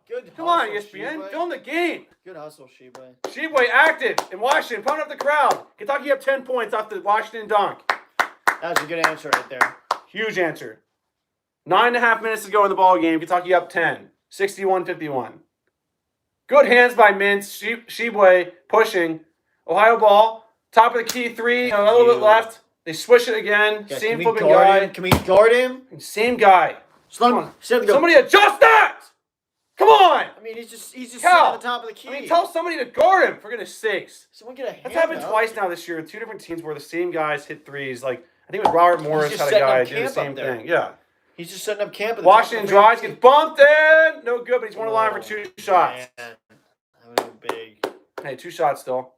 Good
Come on,
hustle,
ESPN.
Sheway.
Film the game.
Good hustle, Sheway.
Sheway active in Washington, pumping up the crowd. Kentucky up 10 points off the Washington dunk.
That was a good answer right there.
Huge answer. 9.5 minutes to go in the ball game. Kentucky up 10. 61-51. Good hands by Mintz. Sheway pushing. Ohio ball. Top of the key 3. A little bit left. They swish it again.
Guys,
Same flipping guy.
Can we guard him?
Same guy.
Somebody
adjust that! Come on!
I mean, he's just
Cal,
sitting at the top of the key.
I mean, tell somebody to guard him, for goodness sakes.
Someone get a hand
That's happened
up.
twice now this year with 2 different teams where the same guys hit threes. I think it was Robert Morris
just
had a
setting
guy
up
do the
camp
same
up there.
thing. Yeah.
He's just setting up camp at the
Washington
top of the
drives,
key.
gets bumped in. No good, but he's won the line for 2 shots.
Man, that would have been big.
Hey, 2 shots still.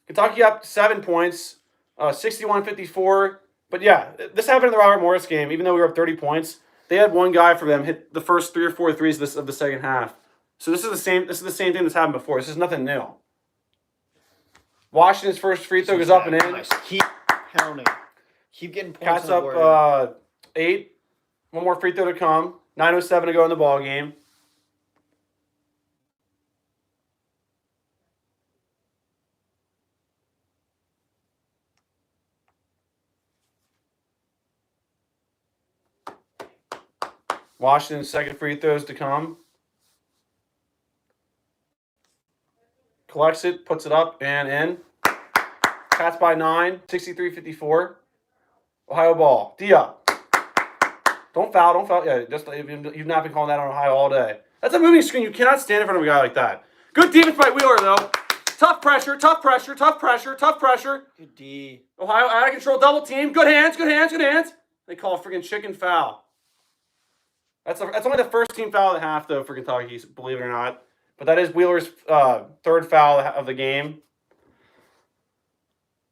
Kentucky up 7 points. 61-54. But yeah, this happened in the Robert Morris game. Even though we were up 30 points, they had one guy for them hit the first 3 or 4 threes of the second half. So this is the same thing that's happened before. This is nothing new. Washington's first free throw goes up and in.
Nice. Keep pounding. Keep getting points.
Cats
on the board.
up 8. One more free throw to come. 9:07 to go in the ball game. Washington's second free throws to come. Collects it, puts it up, and in. Cats by 9, 63-54. Ohio ball. D-up. Don't foul. Yeah, you've not been calling that on Ohio all day. That's a moving screen. You cannot stand in front of a guy like that. Good defense by Wheeler, though. Tough pressure.
Good D.
Ohio out of control, double team. Good hands. They call a freaking chicken foul. That's only the first team foul of the half, though, for Kentucky, believe it or not. But that is Wheeler's third foul of the game.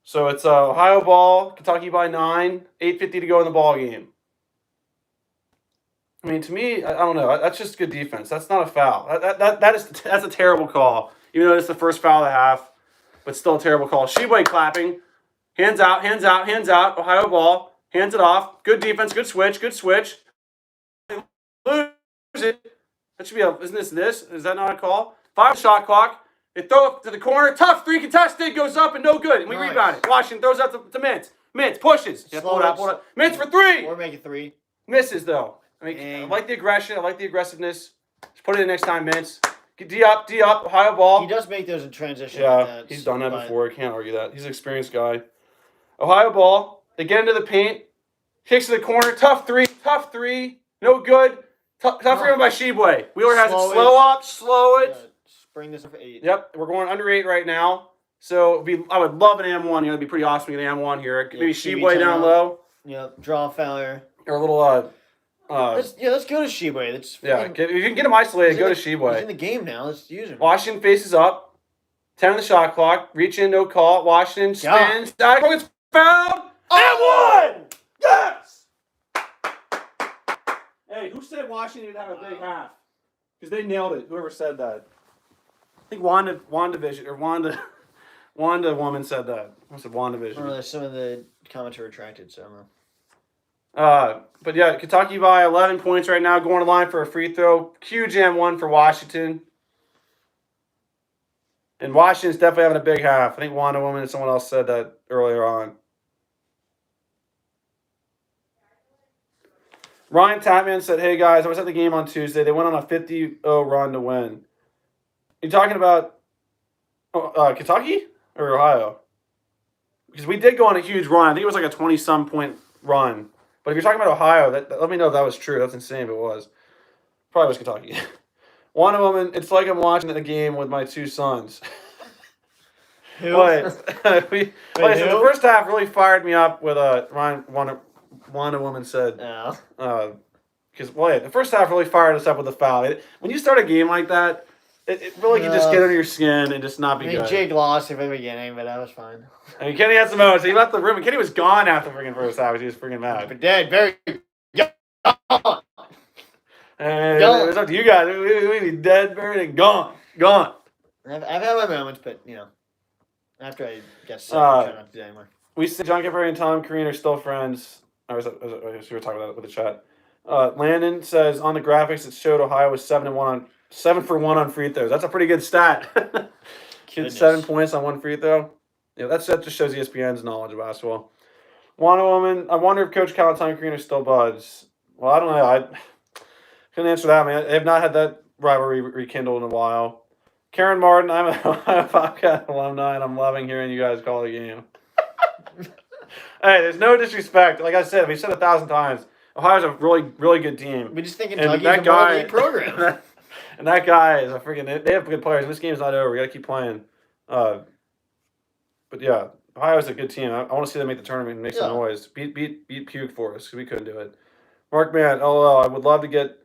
So it's Ohio ball, Kentucky by 9, 8:50 to go in the ball game. I mean, to me, I don't know. That's just good defense. That's not a foul. That's a terrible call. Even though it's the first foul of the half, but still a terrible call. Sheboy clapping. Hands out. Ohio ball. Hands it off. Good defense. Good switch. Lose it. That should be isn't this? Is that not a call? 5 shot clock. They throw it to the corner. Tough 3 contested. Goes up and no good. And we rebound it. Washington throws out to Mintz. Mintz pushes. Yeah, pull it out. Mintz for 3.
Or make it 3.
Misses, though. I like the aggression. I like the aggressiveness. Just put it in next time, Mintz. D up. Ohio ball.
He does make those in transition.
Yeah,
like that,
he's done that before. I can't argue that. He's an experienced guy. Ohio ball. They get into the paint. Kicks to the corner. Tough three. No good. Tough rebound by Sheboy. Wheeler has it. Slow it.
Yeah, bring this up for 8.
Yep, we're going under 8 right now. So I would love an M1 here. It'd be pretty awesome to get an M1 here. Maybe Sheboy down low.
Yep, draw failure.
Or a little
let's go to Sheboy.
If you can get him isolated, go to Sheboy.
He's in the game now. Let's use him.
Washington faces up. 10 on the shot clock. Reach in, no call. Washington spins. Diagonal gets fouled. And 1! Yes! Hey, who said Washington would have a big half? Because they nailed it. Whoever said that. I think Wanda woman said that. I said WandaVision.
Or some of the comments are retracted, so I don't know.
But yeah, Kentucky by 11 points right now, going to line for a free throw. Huge M1 for Washington. And Washington's definitely having a big half. I think Wanda Woman and someone else said that earlier on. Ryan Tapman said, "Hey guys, I was at the game on Tuesday. They went on a 50-0 run to win." You talking about Kentucky or Ohio? Because we did go on a huge run. I think it was like a 20-some point run. But if you're talking about Ohio, let me know if that was true. That's insane if it was. Probably was Kentucky. One woman, it's like I'm watching the game with my 2 sons.
Who?
The first half really fired me up with Wanda Woman said.
No.
Because the first half really fired us up with the foul. When you start a game like that, it really can just get under your skin and just not be good.
Jake lost at the beginning, but that was fine.
I mean, Kenny had some moments. He left the room, and Kenny was gone after the freaking first half. He was freaking mad.
But dead, very gone.
And it was up to you guys. We'd be dead, buried, and gone.
I've had my moments, but after I get sick, I try not to do that anymore.
We said John Kemper and Tom Crean are still friends. I guess we were talking about it with the chat. Landon says on the graphics it showed Ohio was 7 for 1 on free throws. That's a pretty good stat. Kid 7 points on 1 free throw. Yeah, that just shows ESPN's knowledge of basketball. Wanda Woman, I wonder if Coach Cal and Tom Crean are still buds. Well, I don't know. I couldn't answer that, man. I have not had that rivalry rekindled in a while. Karen Martin, I'm an Ohio Bobcat alumni, and I'm loving hearing you guys call the game. Hey, there's no disrespect. Like I said, we said 1,000 times, Ohio's a really, really good team.
We just think Kentucky's a more elite program.
And that guy is a freaking. They have good players. This game's not over. We got to keep playing. But yeah, Ohio's a good team. I want to see them make the tournament and make some noise. Beat Puke for us because we couldn't do it. Mark Mann, LOL. I would love to get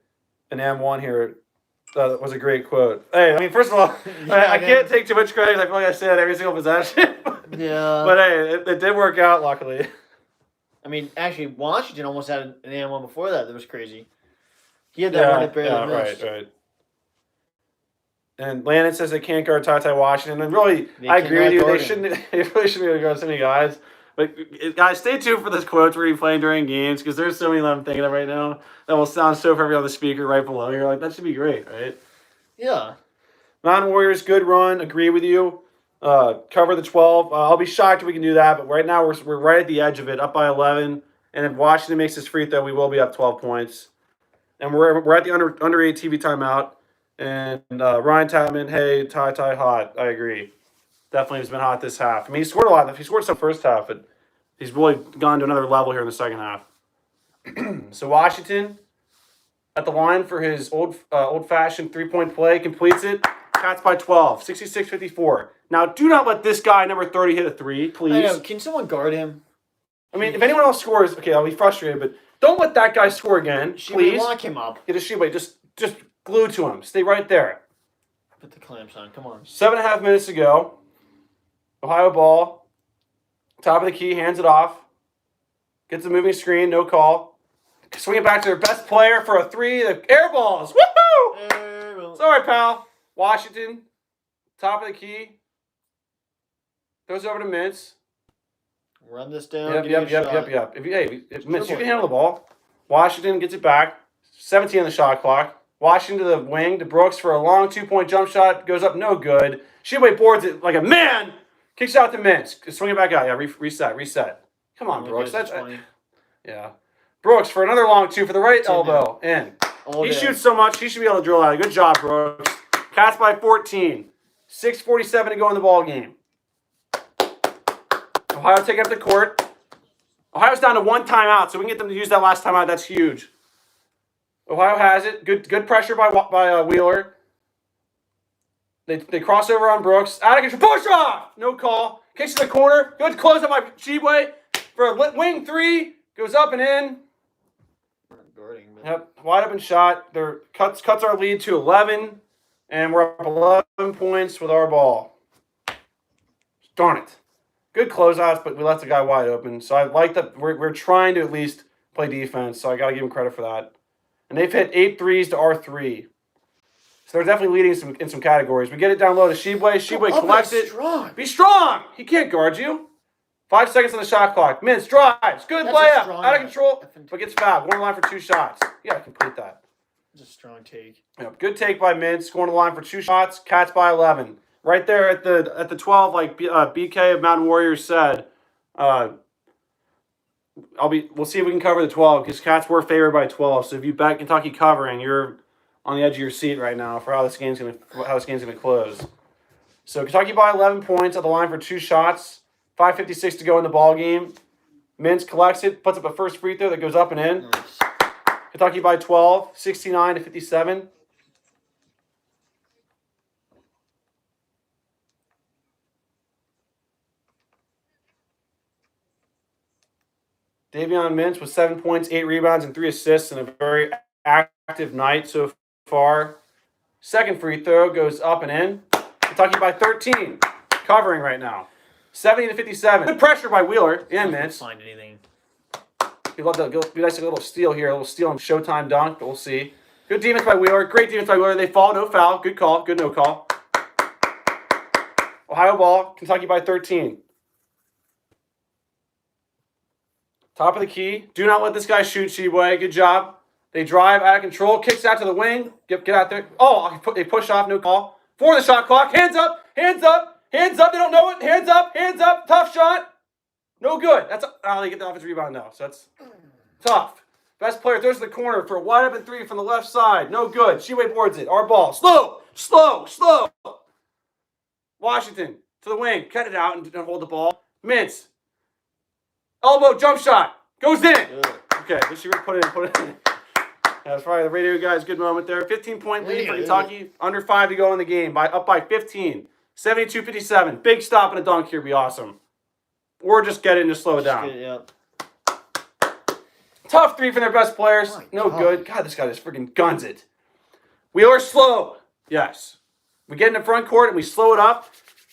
an M1 here. That was a great quote. Hey, I mean, first of all, I can't take too much credit. I feel like I said every single possession.
Yeah.
But hey, it did work out, luckily.
I mean, actually, Washington almost had an and one before that. That was crazy. He had that one that barely missed.
Right. And Landon says they can't guard Ty Washington. And really,
They
I agree with you.
cannot
They
guard
shouldn't. They really shouldn't be able to guard so many guys. But guys, stay tuned for this quotes we're playing during games because there's so many that I'm thinking of right now that will sound so perfect on the speaker right below. You're like, that should be great, right?
Yeah.
Mountain Warriors, good run. Agree with you. Cover the 12. I'll be shocked if we can do that, but right now we're right at the edge of it, up by 11. And if Washington makes this free throw, we will be up 12 points. And we're at the under 8 TV timeout. And Ryan Tapman, hey, Ty hot. I agree. Definitely has been hot this half. I mean, he scored a lot. He scored some first half, but he's really gone to another level here in the second half. So Washington at the line for his old-fashioned three-point play, completes it. Cats by 12, 66-54. Now, do not let this guy, number 30, hit a three, please.
I know. Can someone guard him?
I mean, if anyone else scores, okay, I'll be frustrated, but don't let that guy score again, please.
Lock him up.
Get a Shibway. Just glue to him. Stay right there.
Put the clamps on. Come on.
7.5 minutes to go. Ohio ball. Top of the key, hands it off. Gets a moving screen, no call. Swing it back to their best player for a three. The air balls. Woohoo! Sorry, pal. Washington. Top of the key. Throws over to Mintz.
Run this down.
Yep. If Mintz, you can handle the ball. Washington gets it back. 17 on the shot clock. Washington to the wing to Brooks for a long 2-point jump shot. Goes up, no good. Shibway boards it like a man. Kicks out to Mintz. Swing it back out. Yeah, reset. Come on, Brooks. That's yeah. Brooks for another long two for the right elbow. In. He shoots so much, he should be able to drill out. Good job, Brooks. Cats by 14. 6:47 to go in the ball game. Ohio taking up the court. Ohio's down to one timeout, so we can get them to use that last timeout. That's huge. Ohio has it. Good pressure by Wheeler. They cross over on Brooks. Out of control. Push off! No call. Kicks to the corner. Good close up by Shibway for a wing three. Goes up and in. Yep, wide open shot. Their cuts our lead to 11, and we're up 11 points with our ball. Darn it. Good closeouts, but we left the guy wide open. So I like that we're trying to at least play defense, so I got to give them credit for that. And they've hit 8 threes to our 3. So they're definitely leading in some categories. We get it down low to Shibway. Shibway collects it.
Strong.
Be strong. He can't guard you. 5 seconds on the shot clock. Mintz drives. Good layup. Out of control. But gets fouled. One line for 2 shots. You got to complete that.
It's a strong take.
Yep. Good take by Mintz. Going to the line for 2 shots. Cats by 11. Right there at the 12, like BK of Mountain Warriors said. We'll see if we can cover the 12 because Cats were favored by 12. So if you bet Kentucky covering, you're on the edge of your seat right now for how this game's gonna close. So Kentucky by 11 points at the line for 2 shots. 5:56 to go in the ball game. Mintz collects it, puts up a first free throw that goes up and in.
Nice.
Kentucky by 12, 69-57. Davion Mintz with 7 points, 8 rebounds, and 3 assists in a very active night so far. Second free throw goes up and in. Kentucky by 13, covering right now. 70-57. Good pressure by Wheeler and Mintz.
Find anything.
We'd love to be nice, a little steal here, a little steal and Showtime dunk, but we'll see. Good defense by Wheeler. Great defense by Wheeler. They fall, no foul. Good call. Good no call. Ohio ball. Kentucky by 13. Top of the key. Do not let this guy shoot, Shibway. Good job. They drive out of control. Kicks out to the wing. Get out there. Oh, they push off. No call. 4 on the shot clock. Hands up. Hands up. Hands up. They don't know it. Hands up. Hands up. Tough shot. No good. That's they get the offensive rebound now. So that's tough. Best player throws to the corner for a wide open 3 from the left side. No good. Shibway boards it. Our ball. Slow. Washington to the wing. Cut it out and hold the ball. Mintz. Elbow jump shot. Goes in. Okay, this should put it in. That's probably the radio guys' good moment there. 15-point lead for Kentucky. Under 5 to go in the game. Up by 15. 72-57. Big stop and a dunk here would be awesome. Or just get it and just slow it down. Tough 3 from their best players. No good. God, this guy just freaking guns it. Wheeler slow. Yes. We get in the front court and we slow it up.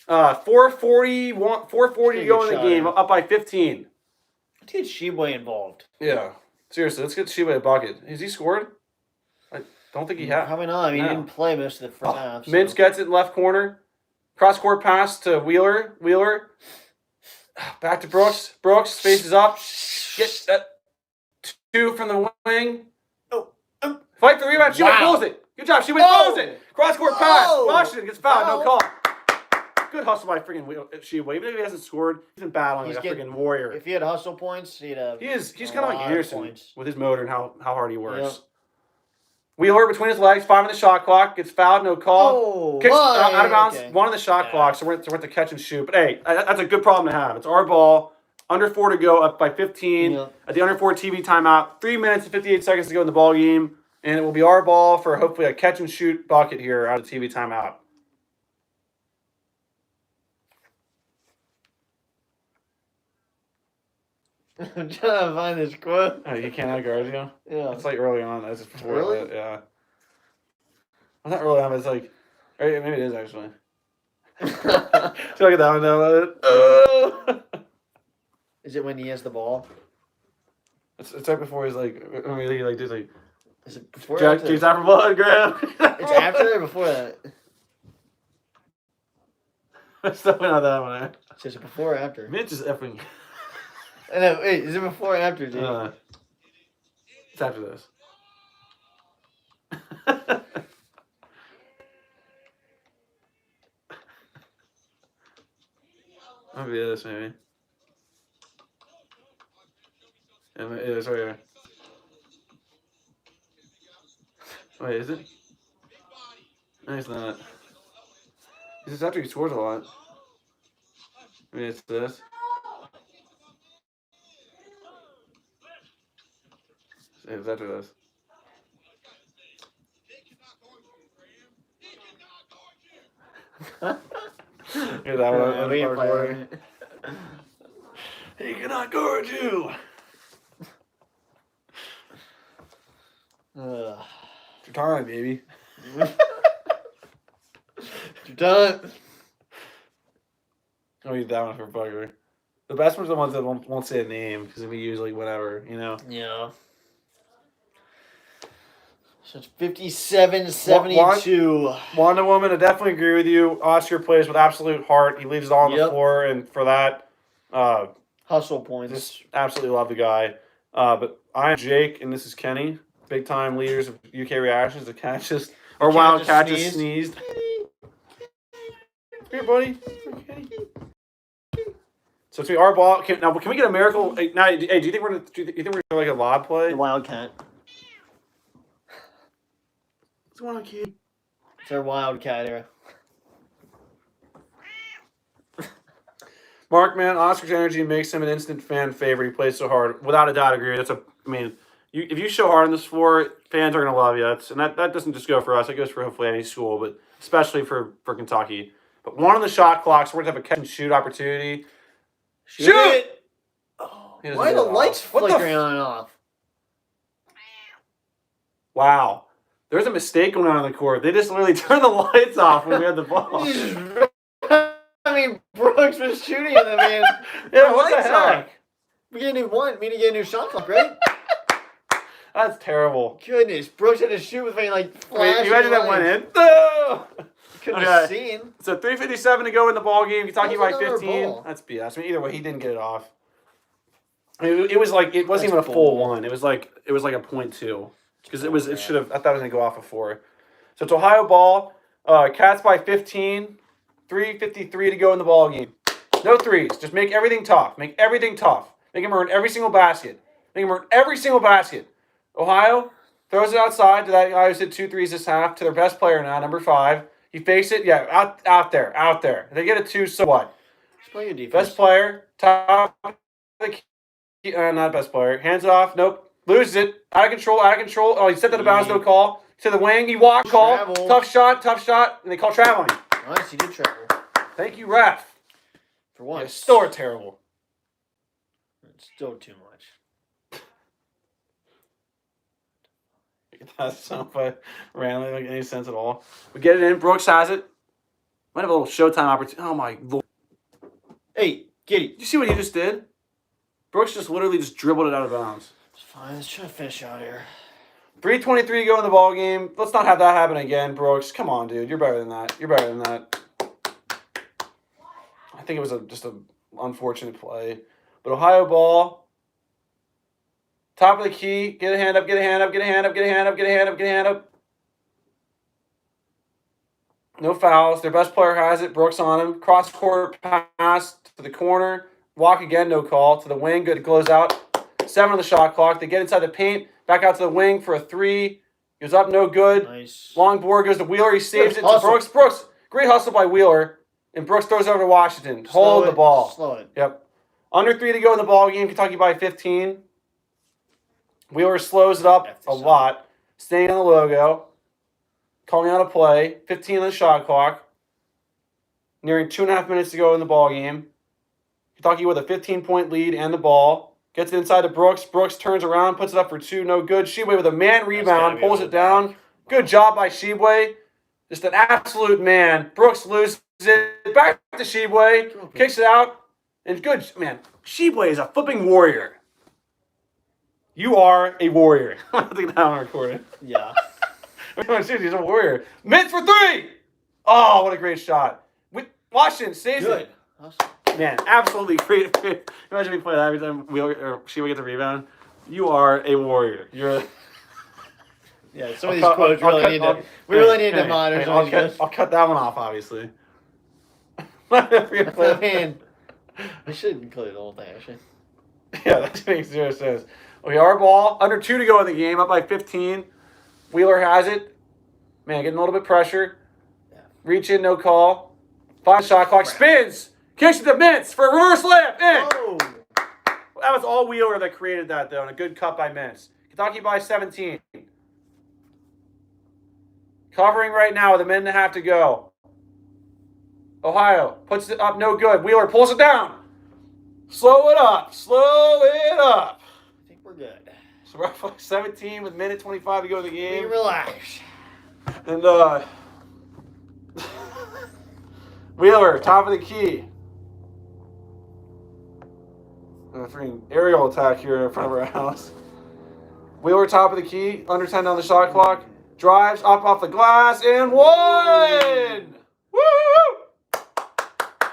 4:40 to go in the game. Up by 15.
Let's get Sheboy involved.
Yeah. Seriously, let's get Sheba a bucket. Has he scored? I don't think he has.
Probably not. I mean,
No.
he didn't play most of the first half. So.
Mintz gets it in left corner. Cross court pass to Wheeler. Wheeler. Back to Brooks. Brooks spaces up. Get that 2 from the wing.
Oh.
Fight for the rebound. Sheba
Wow.
pulls it. Good job. Sheba
Oh.
pulls it. Cross court pass.
Oh.
Washington gets fouled. No
Foul.
call. Good hustle by freaking Sheba. Even if he hasn't scored, he's been battling
He's
like a
getting-
freaking warrior.
If he had hustle points, he'd have.
He's
a
kind of like
lot of
Anderson
points.
with his motor and how hard he works.
Yep.
Wheeler between his legs, 5 on the shot clock, gets fouled, no call.
Oh,
Kicks
my.
out of bounds,
Okay.
1 on the shot
Yeah.
clock, so we're at the catch and shoot. But hey, that's a good problem to have. It's our ball, under 4 to go, up by 15.
Yep.
At the under 4 TV timeout, 3 minutes and 58 seconds to go in the ball game, and it will be our ball for hopefully a catch and shoot bucket here out of TV timeout.
I'm trying to find this quote.
Oh, he cannot guard you?
Yeah.
It's like early on. That's before
Really?
it, yeah. Well, not early on, but it's like, or maybe it is actually. Should I get that one down?
Is it when he has the ball?
It's right before he's like, I mean, he like, like,
Is it before or
Jack,
after?
James out for blood, Graham.
It's after or before that?
It's definitely not that one.
So is it before or after?
Mitch is effing.
No, wait, is it before or after, dude?
It's after this. Maybe this, maybe. Yeah, it's right here. Wait, is it? No, it's not. It's just after he scores a lot. Maybe it's this. It's after this. Hear that one?
We ain't playing it.
He cannot guard you.
Ugh.
It's your time, baby.
You're done.
I'll eat that one for bugger. The best ones are the ones that won't say a name because we use like whatever, you know.
Yeah. So it's 57-72.
Wonder Woman, I definitely agree with you. Oscar plays with absolute heart. He leaves it all on the
Yep.
floor, and for that,
Hustle points.
just absolutely love the guy. But I'm Jake, and this is Kenny. Big time leaders of UK reactions. The cat just, or
Cat
Wildcat
just
just sneezed. Here, buddy. So it's our ball. Can we get a miracle? Now, hey, do you think we're gonna? Do you think we're gonna like a lob play?
The Wildcat.
What's going on, kid?
It's our Wildcat era.
Mark, man, Oscar's energy makes him an instant fan favorite. He plays so hard. Without a doubt, I agree. If you show hard on this floor, fans are gonna love you. That doesn't just go for us. It goes for hopefully any school, but especially for Kentucky. But 1 on the shot clock, so we're gonna have a catch and shoot opportunity. Shoot!
it! Oh,
He doesn't
why are
get
the
it off.
lights
What the
flickering on and off?
Wow. There's a mistake going on the court. They just literally turned the lights off when we had the ball.
I mean, Brooks was shooting and the man.
Yeah, what the
lights
heck?
off. We get a new one. We need to get a new shot clock, right?
That's terrible.
Goodness, Brooks had to shoot with me like
Wait,
flashing
you imagine that
lights.
went in? No!
Couldn't
Okay.
have seen.
So 3:57 to go in the ball game. Kentucky
That was
by
another
15.
ball.
That's BS. I mean, either way, he didn't get it off. It was like it wasn't even a
That's
full
bull.
one. It was like a 0.2 because it was. It
Yeah.
should have. I thought it was gonna go off before. So it's Ohio ball. Cats by 15. 3:53 to go in the ball game. No threes. Just make everything tough. Make everything tough. Make him earn every single basket. Make him earn every single basket. Ohio throws it outside to that guy who's hit 2 threes this half to their best player now, number 5. He fakes it. Yeah, out there. If they get a 2, so what?
Just play your defense.
Best player, top of the key, not best player. Hands it off. Nope. Loses it. Out of control. Oh, he stepped out of bounds. No call. To the wing. He walked. Call.
Travel.
Tough shot. And they call travel on him.
Nice, he did travel.
Thank you, ref.
For once.
Yeah, still are terrible.
It's still too much.
That's not randomly make any sense at all. We get it in. Brooks has it. Might have a little Showtime opportunity. Oh my lord!
Hey, Giddy.
Did you see what he just did? Brooks just literally just dribbled it out of bounds.
It's fine. Let's try to finish out here.
3:23 to go in the ball game. Let's not have that happen again, Brooks. Come on, dude. You're better than that. You're better than that. I think it was just an unfortunate play. But Ohio ball. Top of the key. Get a hand up, get a hand up, get a hand up, get a hand up, get a hand up, get a hand up. No fouls. Their best player has it. Brooks on him. Cross court pass to the corner. Walk again, no call. To the wing, good. Goes out. 7 on the shot clock. They get inside the paint. Back out to the wing for a 3. Goes up, no good.
Nice.
Long board goes to Wheeler. He saves
Good
it to
hustle.
Brooks. Brooks, great hustle by Wheeler. And Brooks throws it over to Washington.
Slow
Hold
it.
the ball.
Slow it.
Yep. Under 3 to go in the ball game. Kentucky by 15. Wheeler slows it up a lot. Staying on the logo. Calling out a play. 15 on the shot clock. Nearing 2.5 minutes to go in the ball game. Kentucky with a 15-point lead and the ball. Gets it inside to Brooks. Brooks turns around, puts it up for 2. No good. Shibwe with a man rebound. Pulls it down. Good job by Shibwe. Just an absolute man. Brooks loses it. Back to Shibwe. Kicks it out. And good, man. Shibwe is a flipping warrior. You are a warrior. I think that one recorded.
Yeah.
Seriously, he's a warrior. Mid for 3. Oh, what a great shot. Washington saves
Good.
it. Man, absolutely great. Imagine me playing that every time Shibwe gets a rebound. You are a warrior. You're a...
Yeah, some of these quotes really need to. We really need to monitor some of these quotes.
I'll cut that one off, obviously.
I mean, we should include the whole thing, actually.
Yeah, that makes 0 sense. Okay, our ball. Under 2 to go in the game. Up by 15. Wheeler has it. Man, getting a little bit pressure.
Yeah.
Reach in, no call. 5 shot clock. Spins. Kicks it to Mintz for a reverse layup. In.
Oh.
That was all Wheeler that created that, though, and a good cut by Mintz. Kentucky by 17. Covering right now with a minute and a half to go. Ohio puts it up, no good. Wheeler pulls it down. Slow it up. Slow it up.
I think we're good.
So we're up by 17 with minute 25 to go in the
Be
game.
relaxed.
And Wheeler, top of the key. And a freaking aerial attack here in front of our house. Wheeler, top of the key, under 10 on the shot clock. Drives up off the glass and one! Woo!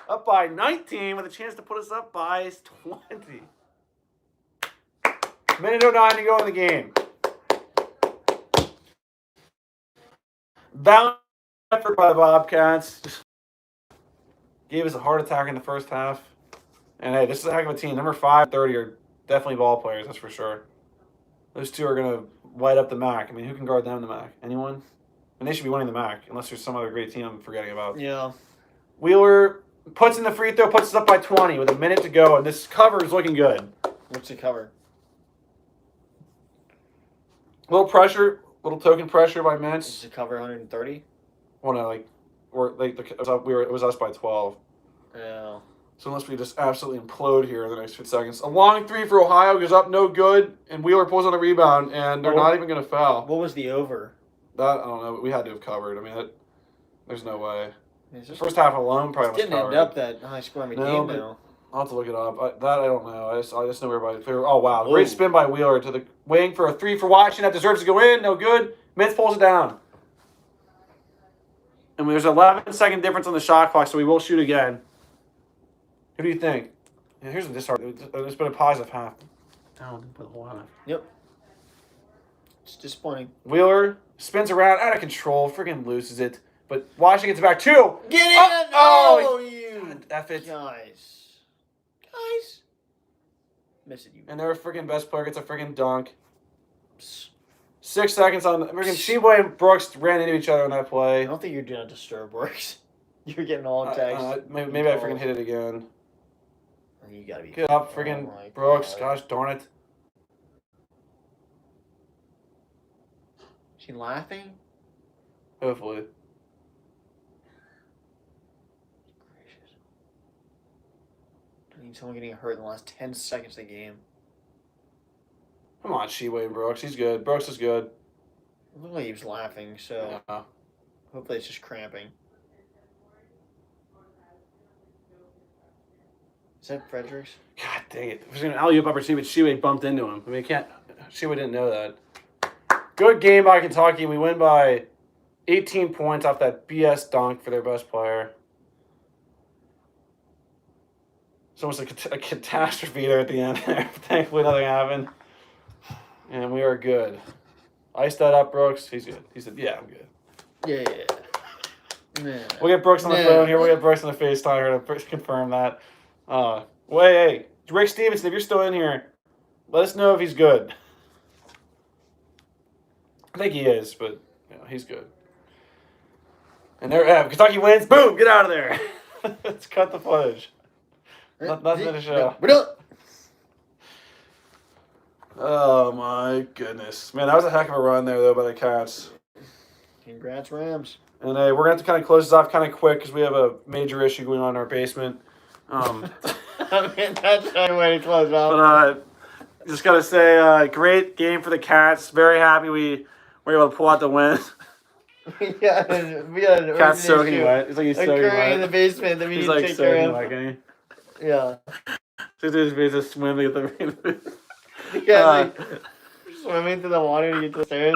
Up by 19 with a chance to put us up by 20. Minute 09 to go in the game. Valiant effort by the Bobcats. Gave us a heart attack in the first half. And hey, this is a heck of a team. Number 5, 30 are definitely ball players, that's for sure. Those two are going to light up the MAC. I mean, who can guard them in the MAC? Anyone? And they should be winning the MAC, unless there's some other great team I'm forgetting about.
Yeah.
Wheeler puts in the free throw, puts us up by 20 with a minute to go, and this cover is looking good.
What's the cover?
Little pressure, little token pressure by
Is
Mintz.
the cover 130?
Well, no, it was us by 12.
Yeah.
So unless we just absolutely implode here in the next few seconds. A long 3 for Ohio goes up, no good, and Wheeler pulls on a rebound, and they're not even going to foul.
What was the over?
That, I don't know, we had to have covered. I mean, there's no way.
It's
The
just,
first half alone probably was
didn't
covered.
end up that high scoring
No,
game,
but-
though.
I'll have to look it up. I don't know. I just know everybody. Oh, wow.
Whoa.
Great spin by Wheeler to the wing for a 3 for Washington. That deserves to go in. No good. Mintz pulls it down. And there's an 11-second difference on the shot clock, so we will shoot again. Who do you think? Yeah, here's the disheartening. It's been a positive half. Down for the whole half.
Yep. It's disappointing.
Wheeler spins around, out of control, freaking loses it. But Washington gets back 2.
Get in!
Oh,
you
F it.
guys. Miss it, you.
And their freaking best player gets a freaking dunk. 6 seconds on the freaking Shibwe and Brooks ran into each other on that
I
play.
don't think you're doing disturb works. You're getting all attacks.
Maybe I freaking hit it again.
You gotta be.
Get up, freaking
Oh my
Brooks.
God.
Gosh darn it.
She laughing?
Hopefully.
Gracious. I need someone getting hurt in the last 10 seconds of the game.
Come on, Shibwe and Brooks. He's good. Brooks is good.
It looked like he was laughing, so
Yeah.
hopefully it's just cramping. Is that Fredericks?
God dang it. There's an alley-oop opportunity, but Sheway bumped into him. I mean, Sheway didn't know that. Good game by Kentucky. We win by 18 points off that BS dunk for their best player. It's almost a catastrophe there at the end there. Thankfully, nothing happened. And we are good. Ice that up, Brooks. He's good. He said, yeah, I'm good.
Yeah. Man.
We'll get Brooks on the phone here. We'll get Brooks on the FaceTime here to confirm that. Hey, Rick Stevenson, if you're still in here, let us know if he's good. I think he is, but he's good. And there, Kentucky wins. Boom, get out of there. Let's cut the footage. Nothing to show.
We're done.
Oh my goodness, man, that was a heck of a run there though by the Cats.
Congrats, Rams.
And we're gonna have to kind of close this off kind of quick because we have a major issue going on in our basement.
I mean, that's the way to close off.
But just gotta say, great game for the Cats. Very happy we were able to pull out the win.
we got an
Cat's soaking wet. It's like he's soaking wet
in the basement that we
he's
need to
like
take care
soaking
of.
wet, can he?
Yeah.
So he's just swimming at the
Yeah, like swimming to the water to get to the stairs.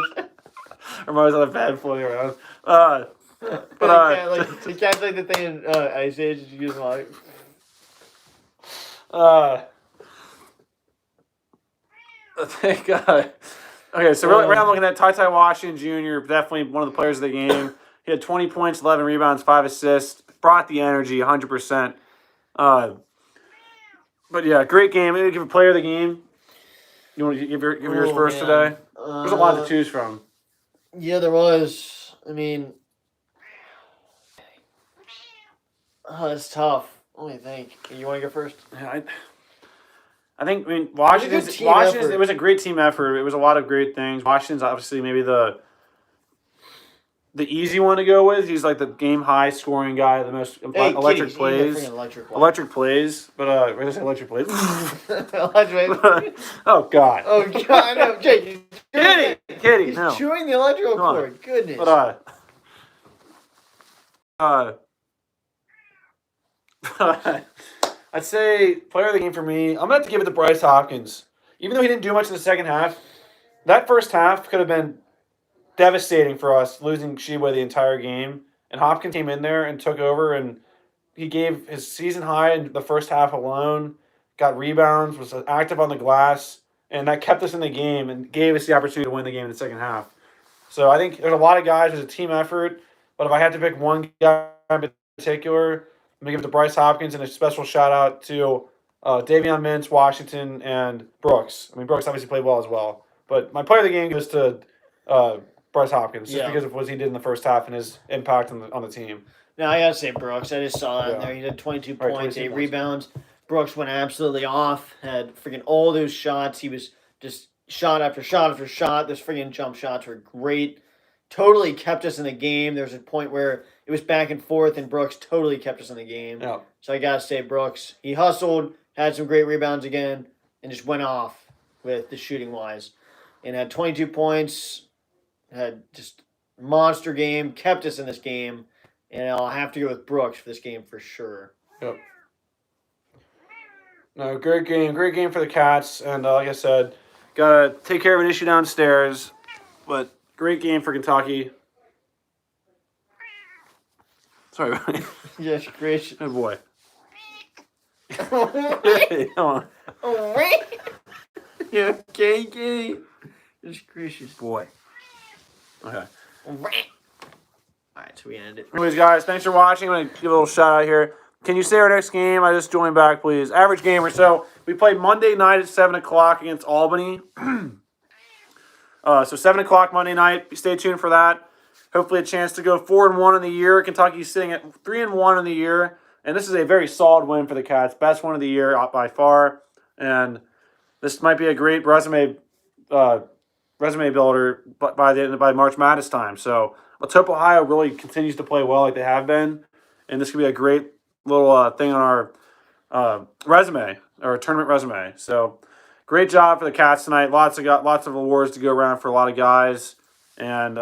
Reminds me of a bed floating around.
The cat's like the thing in Ice Age. You use water.
Thank God. Okay, so right now I'm looking at Ty Washington Jr., definitely one of the players of the game. He had 20 points, 11 rebounds, 5 assists. Brought the energy 100%. But yeah, great game. Maybe give a player of the game. You want to give yours first today? There's a lot to choose from.
Yeah, there was. I mean, it's tough. Let me think. You want to go first?
Yeah, I think Washington. It was a great team effort. It was a lot of great things. Washington's obviously maybe the easy one to go with. He's like the game high scoring guy, the most electric plays. Electric plays, but what did I say? Electric plays. Oh God.
Oh God! No, Jake.
Kitty.
He's
No.
chewing the electrical cord. Goodness.
But I'd say player of the game for me, I'm going to have to give it to Bryce Hopkins. Even though he didn't do much in the second half, that first half could have been devastating for us, losing Sheba the entire game. And Hopkins came in there and took over, and he gave his season high in the first half alone, got rebounds, was active on the glass, and that kept us in the game and gave us the opportunity to win the game in the second half. So I think there's a lot of guys, there's a team effort, but if I had to pick one guy in particular, I'm going to give it to Bryce Hopkins, and a special shout-out to Davion Mintz, Washington, and Brooks. I mean, Brooks obviously played well as well. But my player of the game goes to Bryce Hopkins, just because of what he did in the first half and his impact on the team.
No, I got to say Brooks. I just saw that in there. He had 22 points, 8 rebounds. Brooks went absolutely off, had freaking all those shots. He was just shot after shot after shot. Those freaking jump shots were great. Totally kept us in the game. There was a point where it was back and forth, and Brooks totally kept us in the game.
Yeah.
So I got to say Brooks. He hustled, had some great rebounds again, and just went off with the shooting-wise. And had 22 points, had just monster game, kept us in this game. And I'll have to go with Brooks for this game for sure.
Yep. No, great game for the Cats. And like I said, got to take care of an issue downstairs. But great game for Kentucky. Sorry, buddy.
Yes, gracious.
Good boy. Hey, come on.
You okay, kitty? Just gracious.
Boy. Okay.
Alright, so we ended it.
Anyways, guys, thanks for watching. I'm going to give a little shout out here. Can you say our next game? I just joined back, please. Average gamer. So we played Monday night at 7 o'clock against Albany. So 7 o'clock Monday night. Stay tuned for that. Hopefully a chance to go 4-1 in the year. Kentucky's sitting at 3-1 in the year. And this is a very solid win for the Cats. Best one of the year by far. And this might be a great resume builder by March Madness time. So let's hope Ohio really continues to play well like they have been. And this could be a great little thing on our resume, or tournament resume. So great job for the Cats tonight. Lots of awards to go around for a lot of guys. And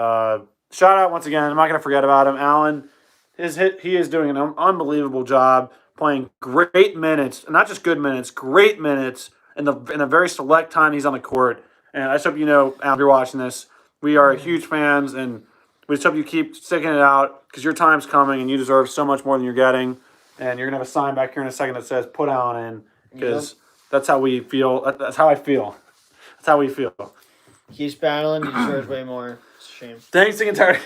shout out once again. I'm not going to forget about him. Allen, he is doing an unbelievable job playing great minutes, and not just good minutes, great minutes in a very select time he's on the court. And I just hope you know, Al, if you're watching this, we are huge fans, and we just hope you keep sticking it out because your time's coming, and you deserve so much more than you're getting. And you're gonna have a sign back here in a second that says "Put Allen in," because that's how we feel. That's how I feel. That's how we feel.
He's battling. He deserves way more. It's a shame.
Thanks to entire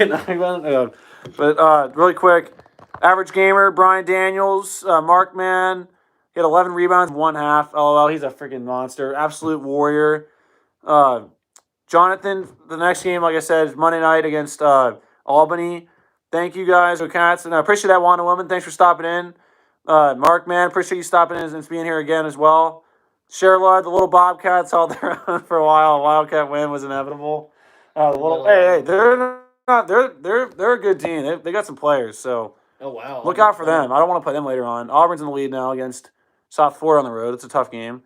But really quick, average gamer Brian Daniels, Markman. He had 11 rebounds, 1/2. LOL, he's a freaking monster, absolute warrior. Jonathan, the next game, like I said, is Monday night against Albany. Thank you guys, Cats, and I appreciate that, Wanda Woman. Thanks for stopping in. Markman, appreciate you stopping in and being here again as well. Sherlud, the little Bobcats held their own for a while. A Wildcat win was inevitable. Hey, they're a good team. They got some players, so
Oh wow!
look out for them. I don't want to play them later on. Auburn's in the lead now against South Florida on the road. It's a tough game,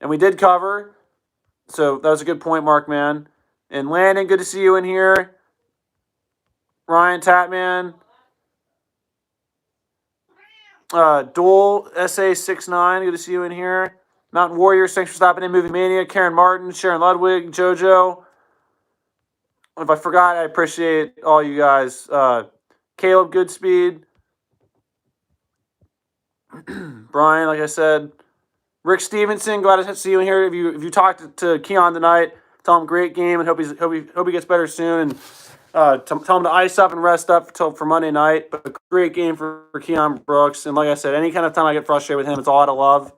and we did cover, so that was a good point, Mark man. And Landon, good to see you in here. Ryan Tatman, Dole SA69, good to see you in here. Mountain Warriors, thanks for stopping in. Movie Mania, Karen Martin, Sharon Ludwig, JoJo. If I forgot, I appreciate all you guys. Caleb Goodspeed. Brian, like I said. Rick Stevenson, glad to see you in here. If you talked to Keon tonight, tell him great game and hope he gets better soon. And tell him to ice up and rest up for Monday night. But a great game for Keon Brooks. And like I said, any kind of time I get frustrated with him, it's all out of love.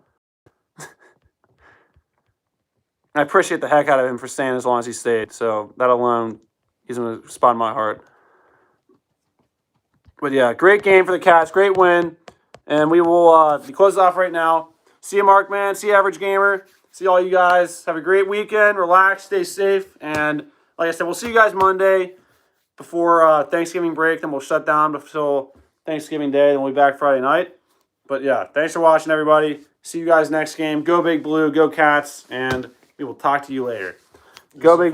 I appreciate the heck out of him for staying as long as he stayed. So that alone, he's in a spot in my heart. But yeah, great game for the Cats. Great win. And we will be closed off right now. See you, Mark, man. See you, Average Gamer. See all you guys. Have a great weekend. Relax. Stay safe. And like I said, we'll see you guys Monday before Thanksgiving break. Then we'll shut down until Thanksgiving Day. Then we'll be back Friday night. But yeah, thanks for watching, everybody. See you guys next game. Go Big Blue. Go Cats. And we will talk to you later. Go Big.